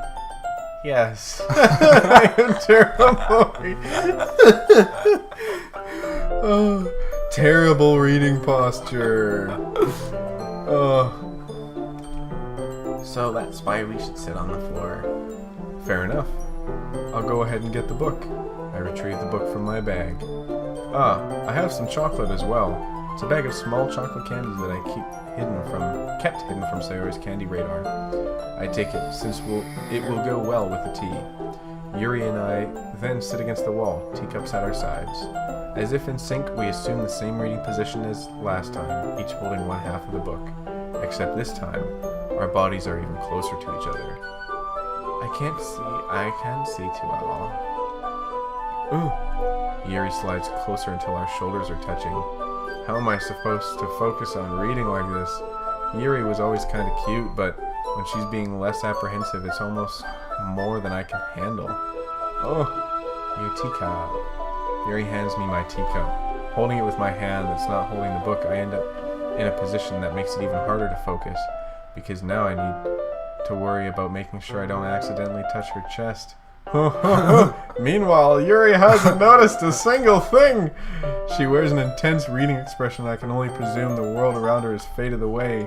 yes. I am terrible. Oh, terrible reading posture. Oh. So that's why we should sit on the floor. Fair enough. I'll go ahead and get the book. I retrieve the book from my bag. I have some chocolate as well. It's a bag of small chocolate candies that I kept hidden from Sayori's candy radar. I take it since it will go well with the tea. Yuri and I then sit against the wall, teacups at our sides. As if in sync, we assume the same reading position as last time, each holding one half of the book. Except this time, our bodies are even closer to each other. I can't see too well. Ooh. Yuri slides closer until our shoulders are touching. How am I supposed to focus on reading like this? Yuri was always kind of cute, but when she's being less apprehensive, it's almost more than I can handle. Oh, Your teacup. Yuri hands me my teacup. Holding it with my hand that's not holding the book, I end up in a position that makes it even harder to focus, because now I need to worry about making sure I don't accidentally touch her chest. Meanwhile, Yuri hasn't noticed a single thing. She wears an intense reading expression. I can only presume the world around her has faded away.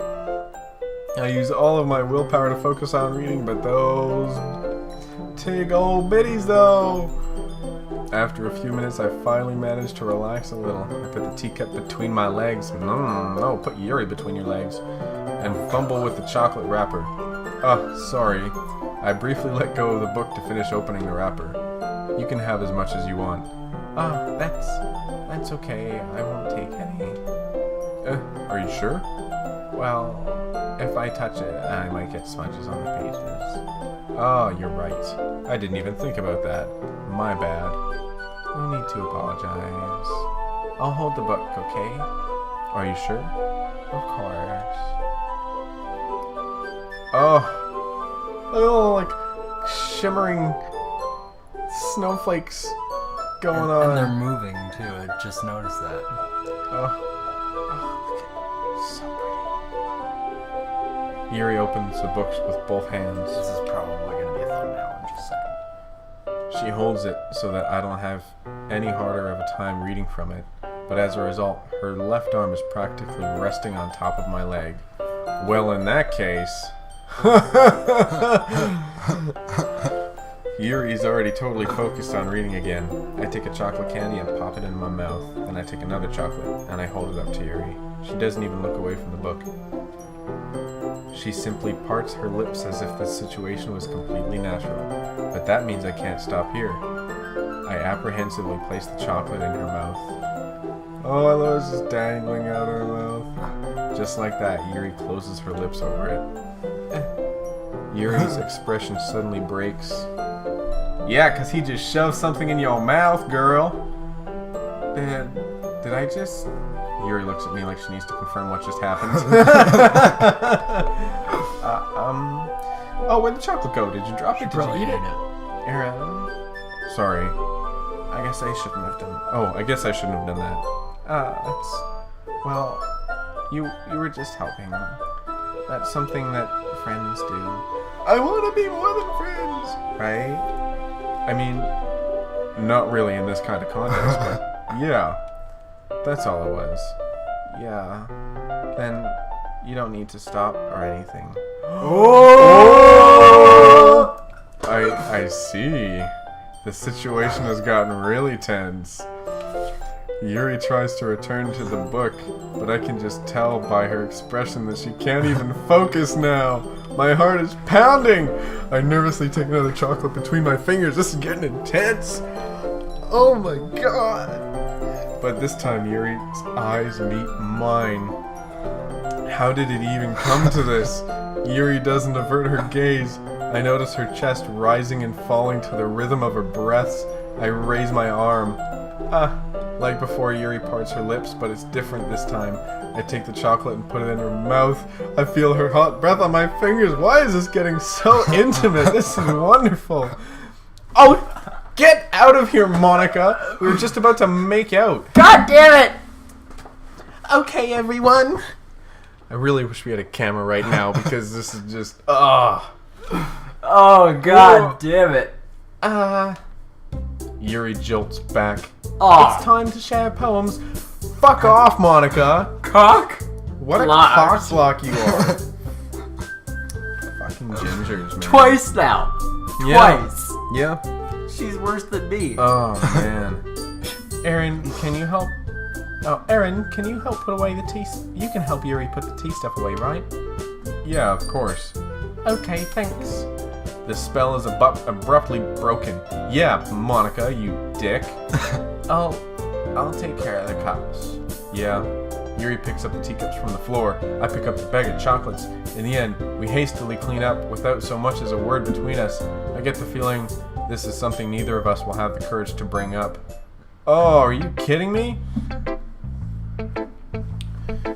I use all of my willpower to focus on reading, but those tig old biddies though. After a few minutes, I finally managed to relax a little. I put the teacup between my legs. No, put Yuri between your legs. And fumble with the chocolate wrapper. Oh, sorry. I briefly let go of the book to finish opening the wrapper. You can have as much as you want. Oh, that's okay. I won't take any. Are you sure? Well, if I touch it, I might get smudges on the pages. Oh, you're right. I didn't even think about that. My bad. No need to apologize. I'll hold the book, okay? Are you sure? Of course. Oh, little like shimmering snowflakes going on. And they're moving too. I just noticed that. Oh, so pretty. Yuri opens the books with both hands. This is probably going to be a thumbnail, I'm just saying. She holds it so that I don't have any harder of a time reading from it, but as a result, her left arm is practically resting on top of my leg. Well, in that case... Yuri's already totally focused on reading again. I take a chocolate candy and pop it in my mouth. Then I take another chocolate and I hold it up to Yuri. She doesn't even look away from the book. She simply parts her lips as if the situation was completely natural. But that means I can't stop here. I apprehensively place the chocolate in her mouth. Oh, I love it's just dangling out of her mouth. Just like that, Yuri closes her lips over it. Yuri's expression suddenly breaks. Yeah, 'cause he just shoved something in your mouth, girl. Did I just... Yuri looks at me like she needs to confirm what just happened. Oh, where'd the chocolate go? Did you drop it? Did you eat it? Aaron? Sorry. I guess I shouldn't have done... Oh, I guess I shouldn't have done that. Well, you were just helping. That's something that friends do. I want to be more than friends, right? I mean, not really in this kind of context, but yeah, that's all it was. Yeah. Then you don't need to stop or anything. Oh! I see. The situation has gotten really tense. Yuri tries to return to the book, but I can just tell by her expression that she can't even focus now. My heart is pounding. I nervously take another chocolate between my fingers. This is getting intense. Oh my god. But this time Yuri's eyes meet mine. How did it even come to this? Yuri doesn't avert her gaze. I notice her chest rising and falling to the rhythm of her breaths. I raise my arm. Like before, Yuri parts her lips, but it's different this time. I take the chocolate and put it in her mouth. I feel her hot breath on my fingers. Why is this getting so intimate? This is wonderful. Oh, get out of here, Monica. We were just about to make out. God damn it! Okay, everyone. I really wish we had a camera right now because this is just... Oh, god damn it. Yuri jolts back. Oh. It's time to share poems. Fuck off, Monica. Cock? What a Blocked. cockslock you are. Fucking gingers, man. Twice now. Yeah. Twice. Yeah. She's worse than me. Oh, man. Aaron, can you help? Oh, Aaron, can you help put away the tea? You can help Yuri put the tea stuff away, right? Yeah, of course. Okay, thanks. The spell is abruptly broken. Yeah, Monica, you dick. I'll take care of the cups. Yeah. Yuri picks up the teacups from the floor. I pick up the bag of chocolates. In the end, we hastily clean up without so much as a word between us. I get the feeling this is something neither of us will have the courage to bring up. Oh, are you kidding me?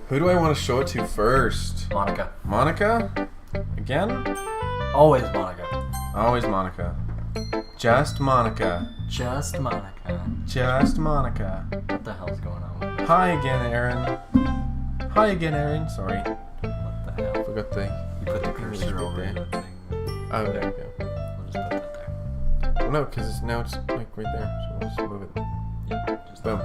Who do I want to show it to first? Monica. Monica? Again? Always Monica. Always Monica. Just Monica. Just Monica. Just Monica. What the hell's going on with this? Hi again, Aaron. Hi again, Aaron. Sorry. What the hell? Forgot the... You put the cursor over there. the thing. Oh, there we go. We'll just put that there. Well, no, because now it's like right there. So we'll just move it. Yeah, just Boom.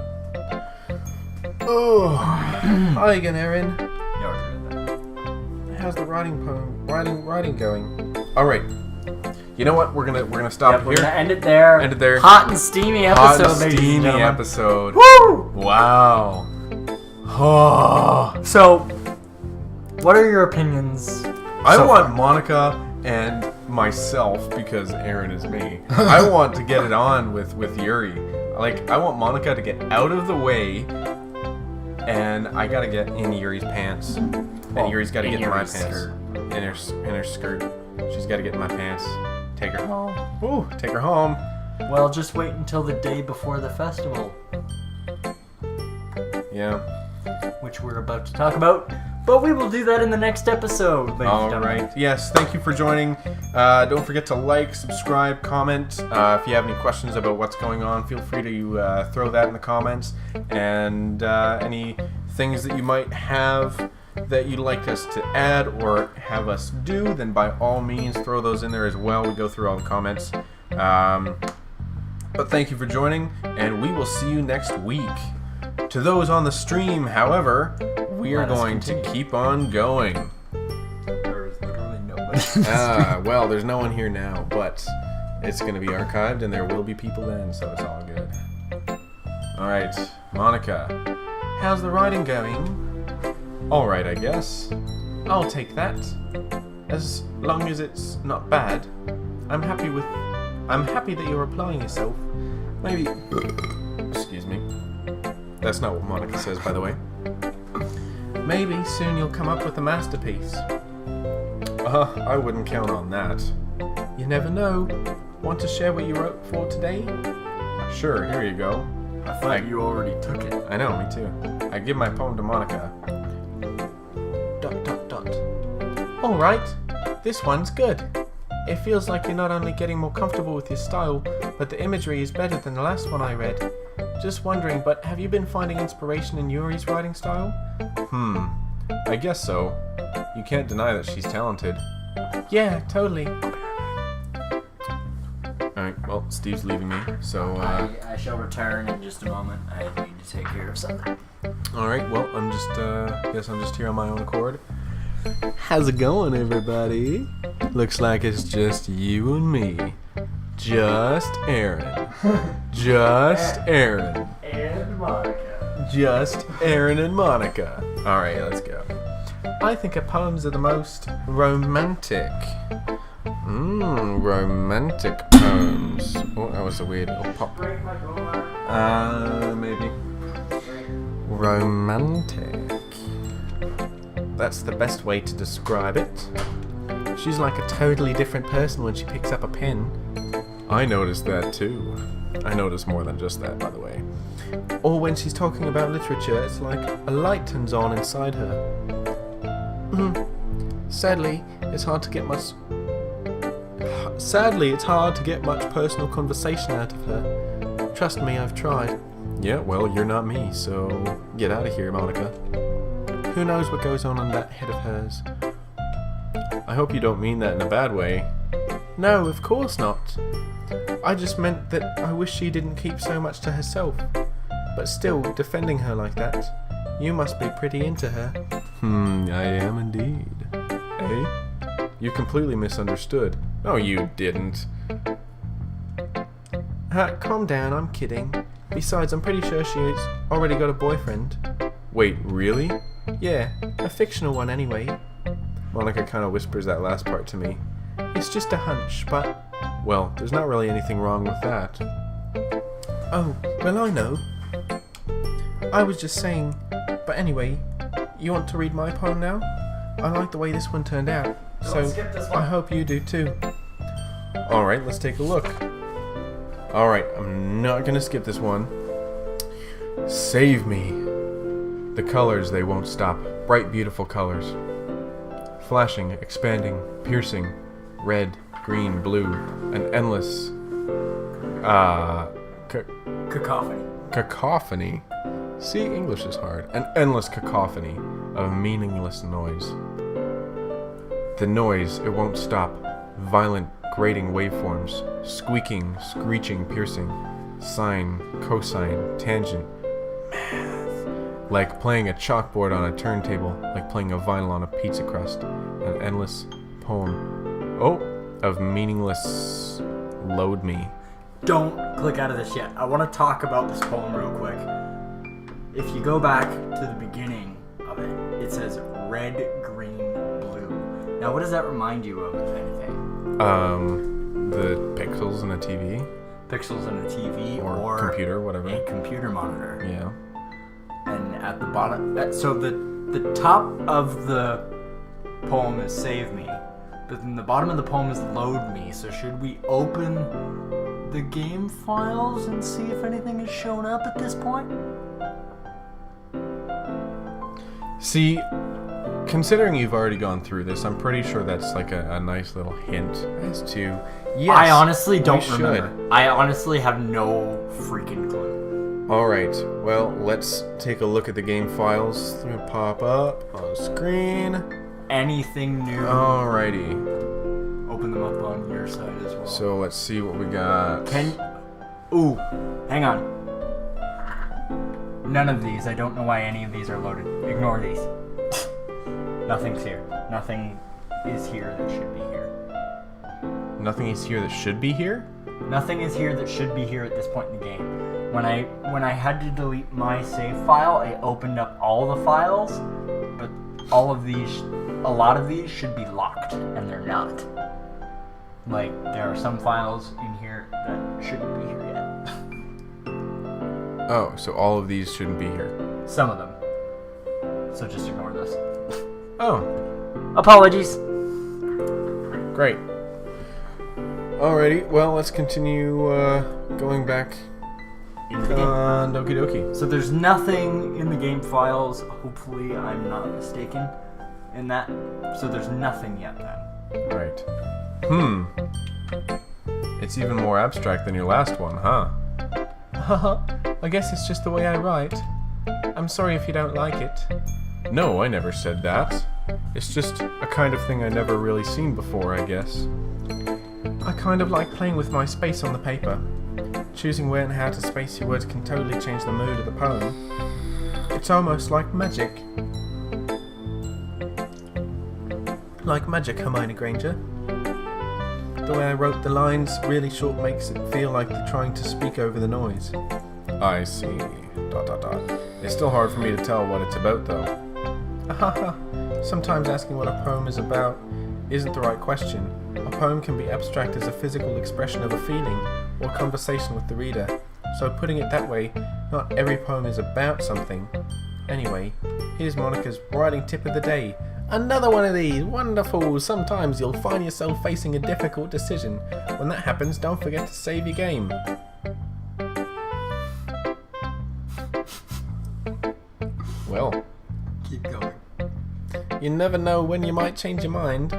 Oh, hi again, Aaron. You already read that. How's the writing going? All right. You know what? We're gonna stop Yep, here. we're gonna end it there. End it there. Hot and steamy episode, Hot and ladies and steamy gentlemen. episode. Woo! Wow. Oh. So, what are your opinions? I so want far? Monica and myself, because Aaron is me. I want to get it on with Yuri. Like, I want Monica to get out of the way, and I gotta get in Yuri's pants, and Well, Yuri's gotta in get in my Yuri's pants. skirt. In her skirt. She's gotta get in my pants. Take her home. Ooh, take her home. Well, just wait until the day before the festival, Yeah. which we're about to talk about. But we will do that in the next episode, ladies and All gentlemen. right. Yes, thank you for joining. Don't forget to like, subscribe, comment. If you have any questions about what's going on, feel free to throw that in the comments. And any things that you might have that you'd like us to add or have us do, then by all means throw those in there as well. We go through all the comments. But thank you for joining, and we will see you next week. To those on the stream, however, we are Let us going to continue. keep on going. There is literally nobody. Well, there's no one here now, but it's going to be archived, and there will be people then, so it's all good. All right, Monica, how's the writing going? All right, I guess. I'll take that. As long as it's not bad. I'm happy that you're applying yourself. Maybe... Excuse me. That's not what Monica says, by the way. Maybe soon you'll come up with a masterpiece. I wouldn't count on that. You never know. Want to share what you wrote for today? Sure, here you go. I thought you already took it. I know, me too. I give my poem to Monica. ... Alright, this one's good. It feels like you're not only getting more comfortable with your style, but the imagery is better than the last one I read. Just wondering, but have you been finding inspiration in Yuri's writing style? I guess so. You can't deny that she's talented. Yeah, totally. Alright, well, Steve's leaving me, so, I shall return in just a moment. I need to take care of something. Alright, well, I'm just, guess I'm just here on my own accord. How's it going, everybody? Looks like it's just you and me. Just Aaron. Just Aaron. And Monica. Just Aaron and Monica. Alright, let's go. I think her poems are the most romantic. Romantic poems. Oh, that was a weird little pop. Break my door. Maybe. Romantic. That's the best way to describe it. She's like a totally different person when she picks up a pen. I noticed that too. I noticed more than just that, by the way. Or when she's talking about literature, it's like a light turns on inside her. Sadly, it's hard to get much personal conversation out of her. Trust me, I've tried. Yeah, well, you're not me, so get out of here, Monica. Who knows what goes on that head of hers? I hope you don't mean that in a bad way. No, of course not. I just meant that I wish she didn't keep so much to herself. But still, defending her like that, you must be pretty into her. I am indeed. Eh? You completely misunderstood. No, you didn't. Calm down, I'm kidding. Besides, I'm pretty sure she's already got a boyfriend. Wait, really? Yeah, a fictional one anyway. Monica kind of whispers that last part to me. It's just a hunch, but... Well, there's not really anything wrong with that. Oh, well, I know. I was just saying... But anyway, you want to read my poem now? I like the way this one turned out, so skip this one. I hope you do too. Alright, let's take a look. Alright, I'm not gonna skip this one. Save me. The colors, they won't stop. Bright, beautiful colors. Flashing, expanding, piercing. Red, green, blue. An endless Cacophony. Cacophony. See, English is hard. An endless cacophony of meaningless noise. The noise, it won't stop. Violent, grating waveforms. Squeaking, screeching, piercing. Sine, cosine, tangent. Math. Like playing a chalkboard on a turntable. Like playing a vinyl on a pizza crust. An endless poem. Oh, of meaningless load me. Don't click out of this yet. I want to talk about this poem real quick. If you go back to the beginning of it, it says red, green, blue. Now, what does that remind you of, if anything? The pixels in a TV. Pixels in a TV or computer, whatever. A computer monitor. Yeah. And at the bottom, so the top of the poem is save me, but then the bottom of the poem is load me. So should we open the game files and see if anything has shown up at this point? See, considering you've already gone through this, I'm pretty sure that's like a nice little hint as to, yes, I honestly don't we remember. should. I honestly have no freaking clue. Alright, well, let's take a look at the game files. They're gonna pop up on screen. Anything new? Alrighty. Open them up on your side as well. So let's see what we got. Ooh, hang on. None of these. I don't know why any of these are loaded. Ignore these. Nothing's here. Nothing is here that should be here. Nothing is here that should be here? Nothing is here that should be here at this point in the game. When I had to delete my save file, I opened up all the files, but a lot of these should be locked, and they're not. Like, there are some files in here that shouldn't be here yet. Oh, so all of these shouldn't be here. Some of them. So just ignore this. Oh, Apologies. great. Alrighty, well, let's continue going back Into the game. on Doki Doki. So there's nothing in the game files. Hopefully I'm not mistaken in that. So there's nothing yet then. Right. It's even more abstract than your last one, huh? I guess it's just the way I write. I'm sorry if you don't like it. No, I never said that. It's just a kind of thing I never really seen before, I guess. I kind of like playing with my space on the paper. Choosing where and how to space your words can totally change the mood of the poem. It's almost like magic. Like magic, Hermione Granger. The way I wrote the lines really short makes it feel like they're trying to speak over the noise. I see. ... It's still hard for me to tell what it's about, though. Sometimes asking what a poem is about isn't the right question. A poem can be abstract as a physical expression of a feeling or conversation with the reader. So putting it that way, not every poem is about something. Anyway, here's Monica's writing tip of the day. Another one of these! Wonderful! Sometimes you'll find yourself facing a difficult decision. When that happens, don't forget to save your game. Well, Keep going. You never know when you might change your mind,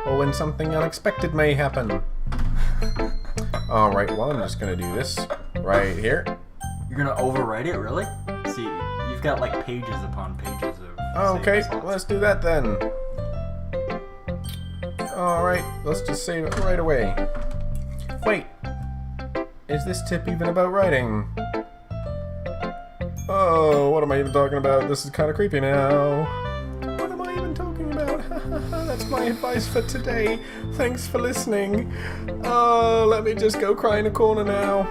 or when something unexpected may happen. alright, well, I'm just gonna do this right here. You're gonna overwrite it, really? See, you've got like pages upon pages of. Okay, save slots. let's do that then. Alright, let's just save it right away. Wait, is this tip even about writing? Oh, what am I even talking about? This is kind of creepy now. What am I even talking about? That's my advice for today. Thanks for listening. Oh, let me just go cry in a corner now.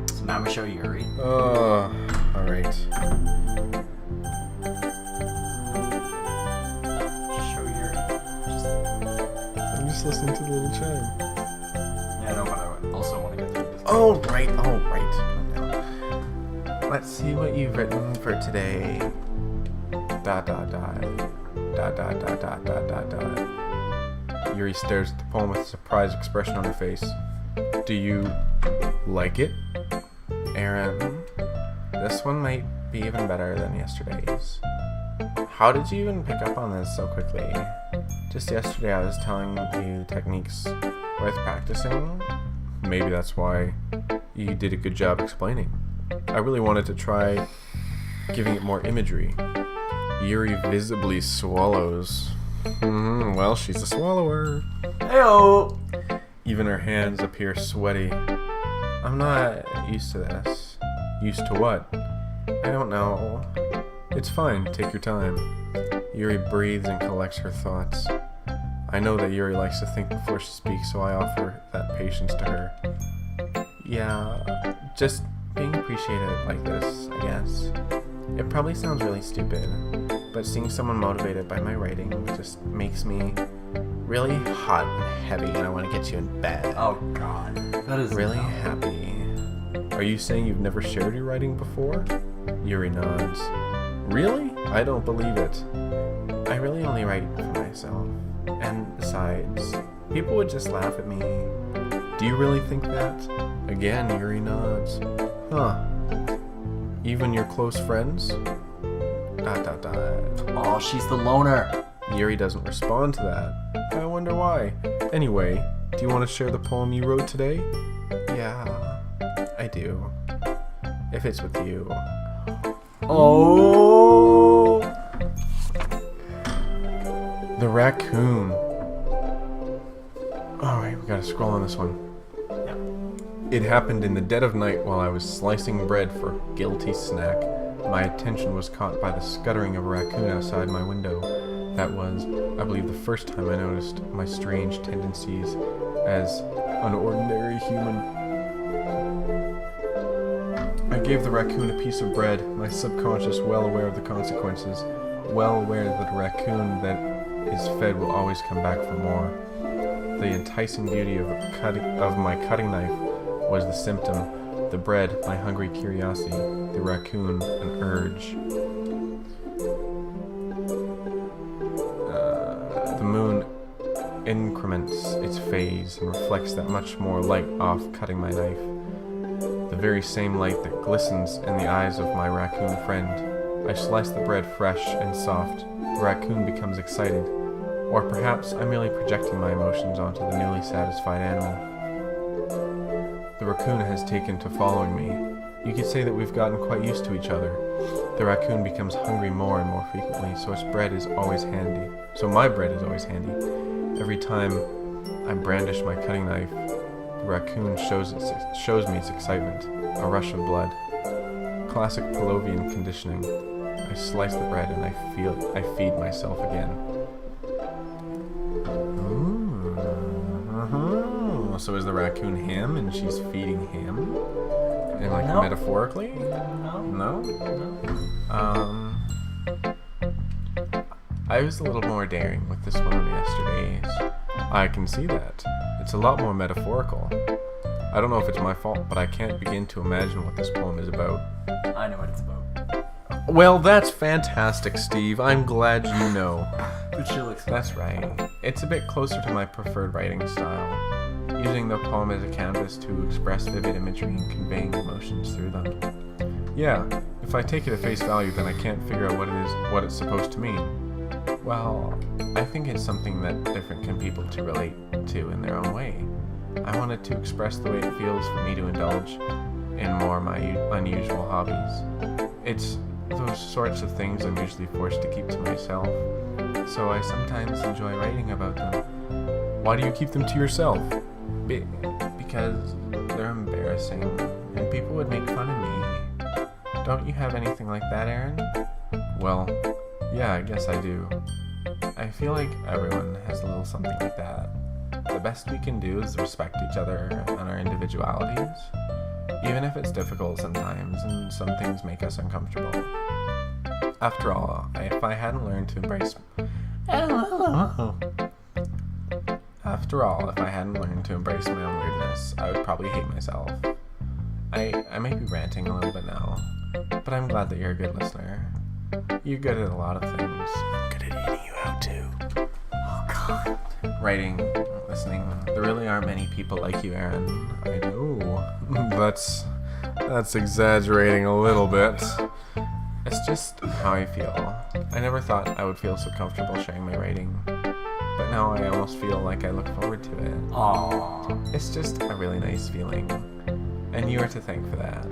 So now we show Yuri. Oh, alright. Show Yuri. I'm just listening to the little chime. Yeah, no, but I also want to get through this. Oh, right. Let's see what you've written for today. ... Yuri stares at the poem with a surprised expression on her face. Do you like it? Aaron, this one might be even better than yesterday's. How did you even pick up on this so quickly? Just yesterday I was telling you techniques worth practicing, maybe that's why you did a good job explaining. I really wanted to try giving it more imagery. Yuri visibly swallows. Well, she's a swallower. Heyo. Even her hands appear sweaty. I'm not used to this. Used to what? I don't know. It's fine, take your time. Yuri breathes and collects her thoughts. I know that Yuri likes to think before she speaks, so I offer that patience to her. Yeah, just being appreciated like this, I guess. It probably sounds really stupid, but seeing someone motivated by my writing just makes me really hot and heavy, and I want to get you in bed. Oh God, that is Really happy. Are you saying you've never shared your writing before? Yuri nods. Really? I don't believe it. I really only write for myself. And besides, people would just laugh at me. Do you really think that? Again, Yuri nods. Huh. Even your close friends? ... Oh, she's the loner. Yuri doesn't respond to that. I wonder why. Anyway, do you want to share the poem you wrote today? Yeah, I do. If it's with you. Oh. The raccoon. Alright, we gotta scroll on this one. It happened in the dead of night while I was slicing bread for a guilty snack. My attention was caught by the scuttering of a raccoon outside my window. That was, I believe, the first time I noticed my strange tendencies as an ordinary human. I gave the raccoon a piece of bread, my subconscious well aware of the consequences, well aware that a raccoon that is fed will always come back for more. The enticing beauty of my cutting knife was the symptom, the bread, my hungry curiosity, the raccoon, an urge. The moon increments its phase and reflects that much more light off cutting my knife. The very same light that glistens in the eyes of my raccoon friend. I slice the bread fresh and soft. The raccoon becomes excited. Or perhaps I'm merely projecting my emotions onto the newly satisfied animal. The raccoon has taken to following me. You could say that we've gotten quite used to each other. The raccoon becomes hungry more and more frequently, so its bread is always handy. So my bread is always handy. Every time I brandish my cutting knife, the raccoon shows me its excitement, a rush of blood. Classic Pavlovian conditioning. I slice the bread and I feed myself again. So is the raccoon him and she's feeding him? And like No. metaphorically? No? I was a little more daring with this one than yesterday's. I can see that. It's a lot more metaphorical. I don't know if it's my fault, but I can't begin to imagine what this poem is about. I know what it's about. Well, that's fantastic, Steve. I'm glad you know. But she'll explain. That's right. It's a bit closer to my preferred writing style, using the poem as a canvas to express vivid imagery and conveying emotions through them. Yeah, if I take it at face value, then I can't figure out what it's supposed to mean. Well, I think it's something that different people to relate to in their own way. I wanted to express the way it feels for me to indulge in more of my unusual hobbies. It's those sorts of things I'm usually forced to keep to myself, so I sometimes enjoy writing about them. Why do you keep them to yourself? Because they're embarrassing, and people would make fun of me. Don't you have anything like that, Aaron? Well, yeah, I guess I do. I feel like everyone has a little something like that. The best we can do is respect each other and our individualities, even if it's difficult sometimes and some things make us uncomfortable. After all, if I hadn't learned to embrace my own weirdness, I would probably hate myself. I may be ranting a little bit now, but I'm glad that you're a good listener. You're good at a lot of things. I'm good at eating you out too. Oh God. Writing, listening. There really aren't many people like you, Aaron. I know. That's exaggerating a little bit. It's just how I feel. I never thought I would feel so comfortable sharing my writing. but now I almost feel like I look forward to it. Aww. It's just a really nice feeling. And you are to thank for that.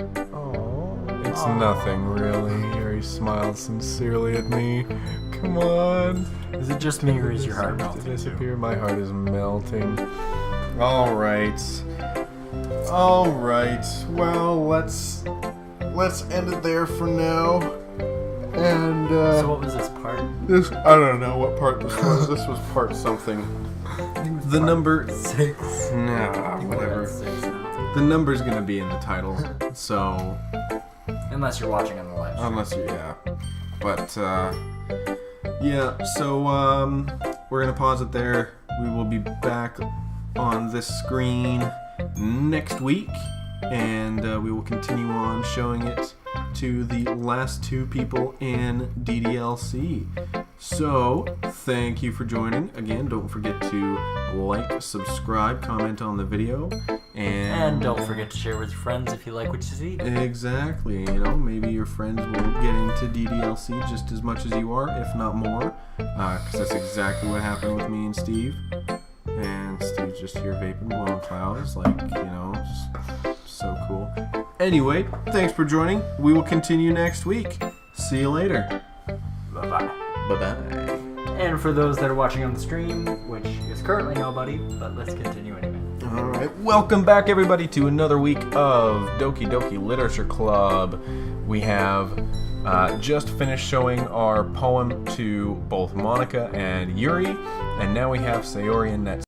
It's nothing, really. Yuri smiled sincerely at me. Come on. Is it just me or is your heart To melting? disappear, my heart is melting. All right. All right. Well, let's end it there for now. And So what was this part? this, I don't know what part this was. This was part something. The number 6. Nah, whatever. 6 now. The number's gonna be in the title. So Unless you're watching on the live stream. unless you, yeah. But yeah. So we're gonna pause it there. We will be back on this screen next week, and we will continue on showing it to the last 2 people in DDLC. So, thank you for joining. Again, don't forget to like, subscribe, comment on the video, And don't forget to share with your friends if you like what you see. Exactly. You know, maybe your friends will get into DDLC just as much as you are, if not more, because that's exactly what happened with me and Steve. And Steve's just here vaping, blowing clouds, like, you know, just so cool. Anyway, thanks for joining. We will continue next week. See you later. Bye-bye. Bye-bye. And for those that are watching on the stream, which is currently nobody, but let's continue anyway. Alright, welcome back everybody to another week of Doki Doki Literature Club. We have just finished showing our poem to both Monica and Yuri, and now we have Sayori and Nets.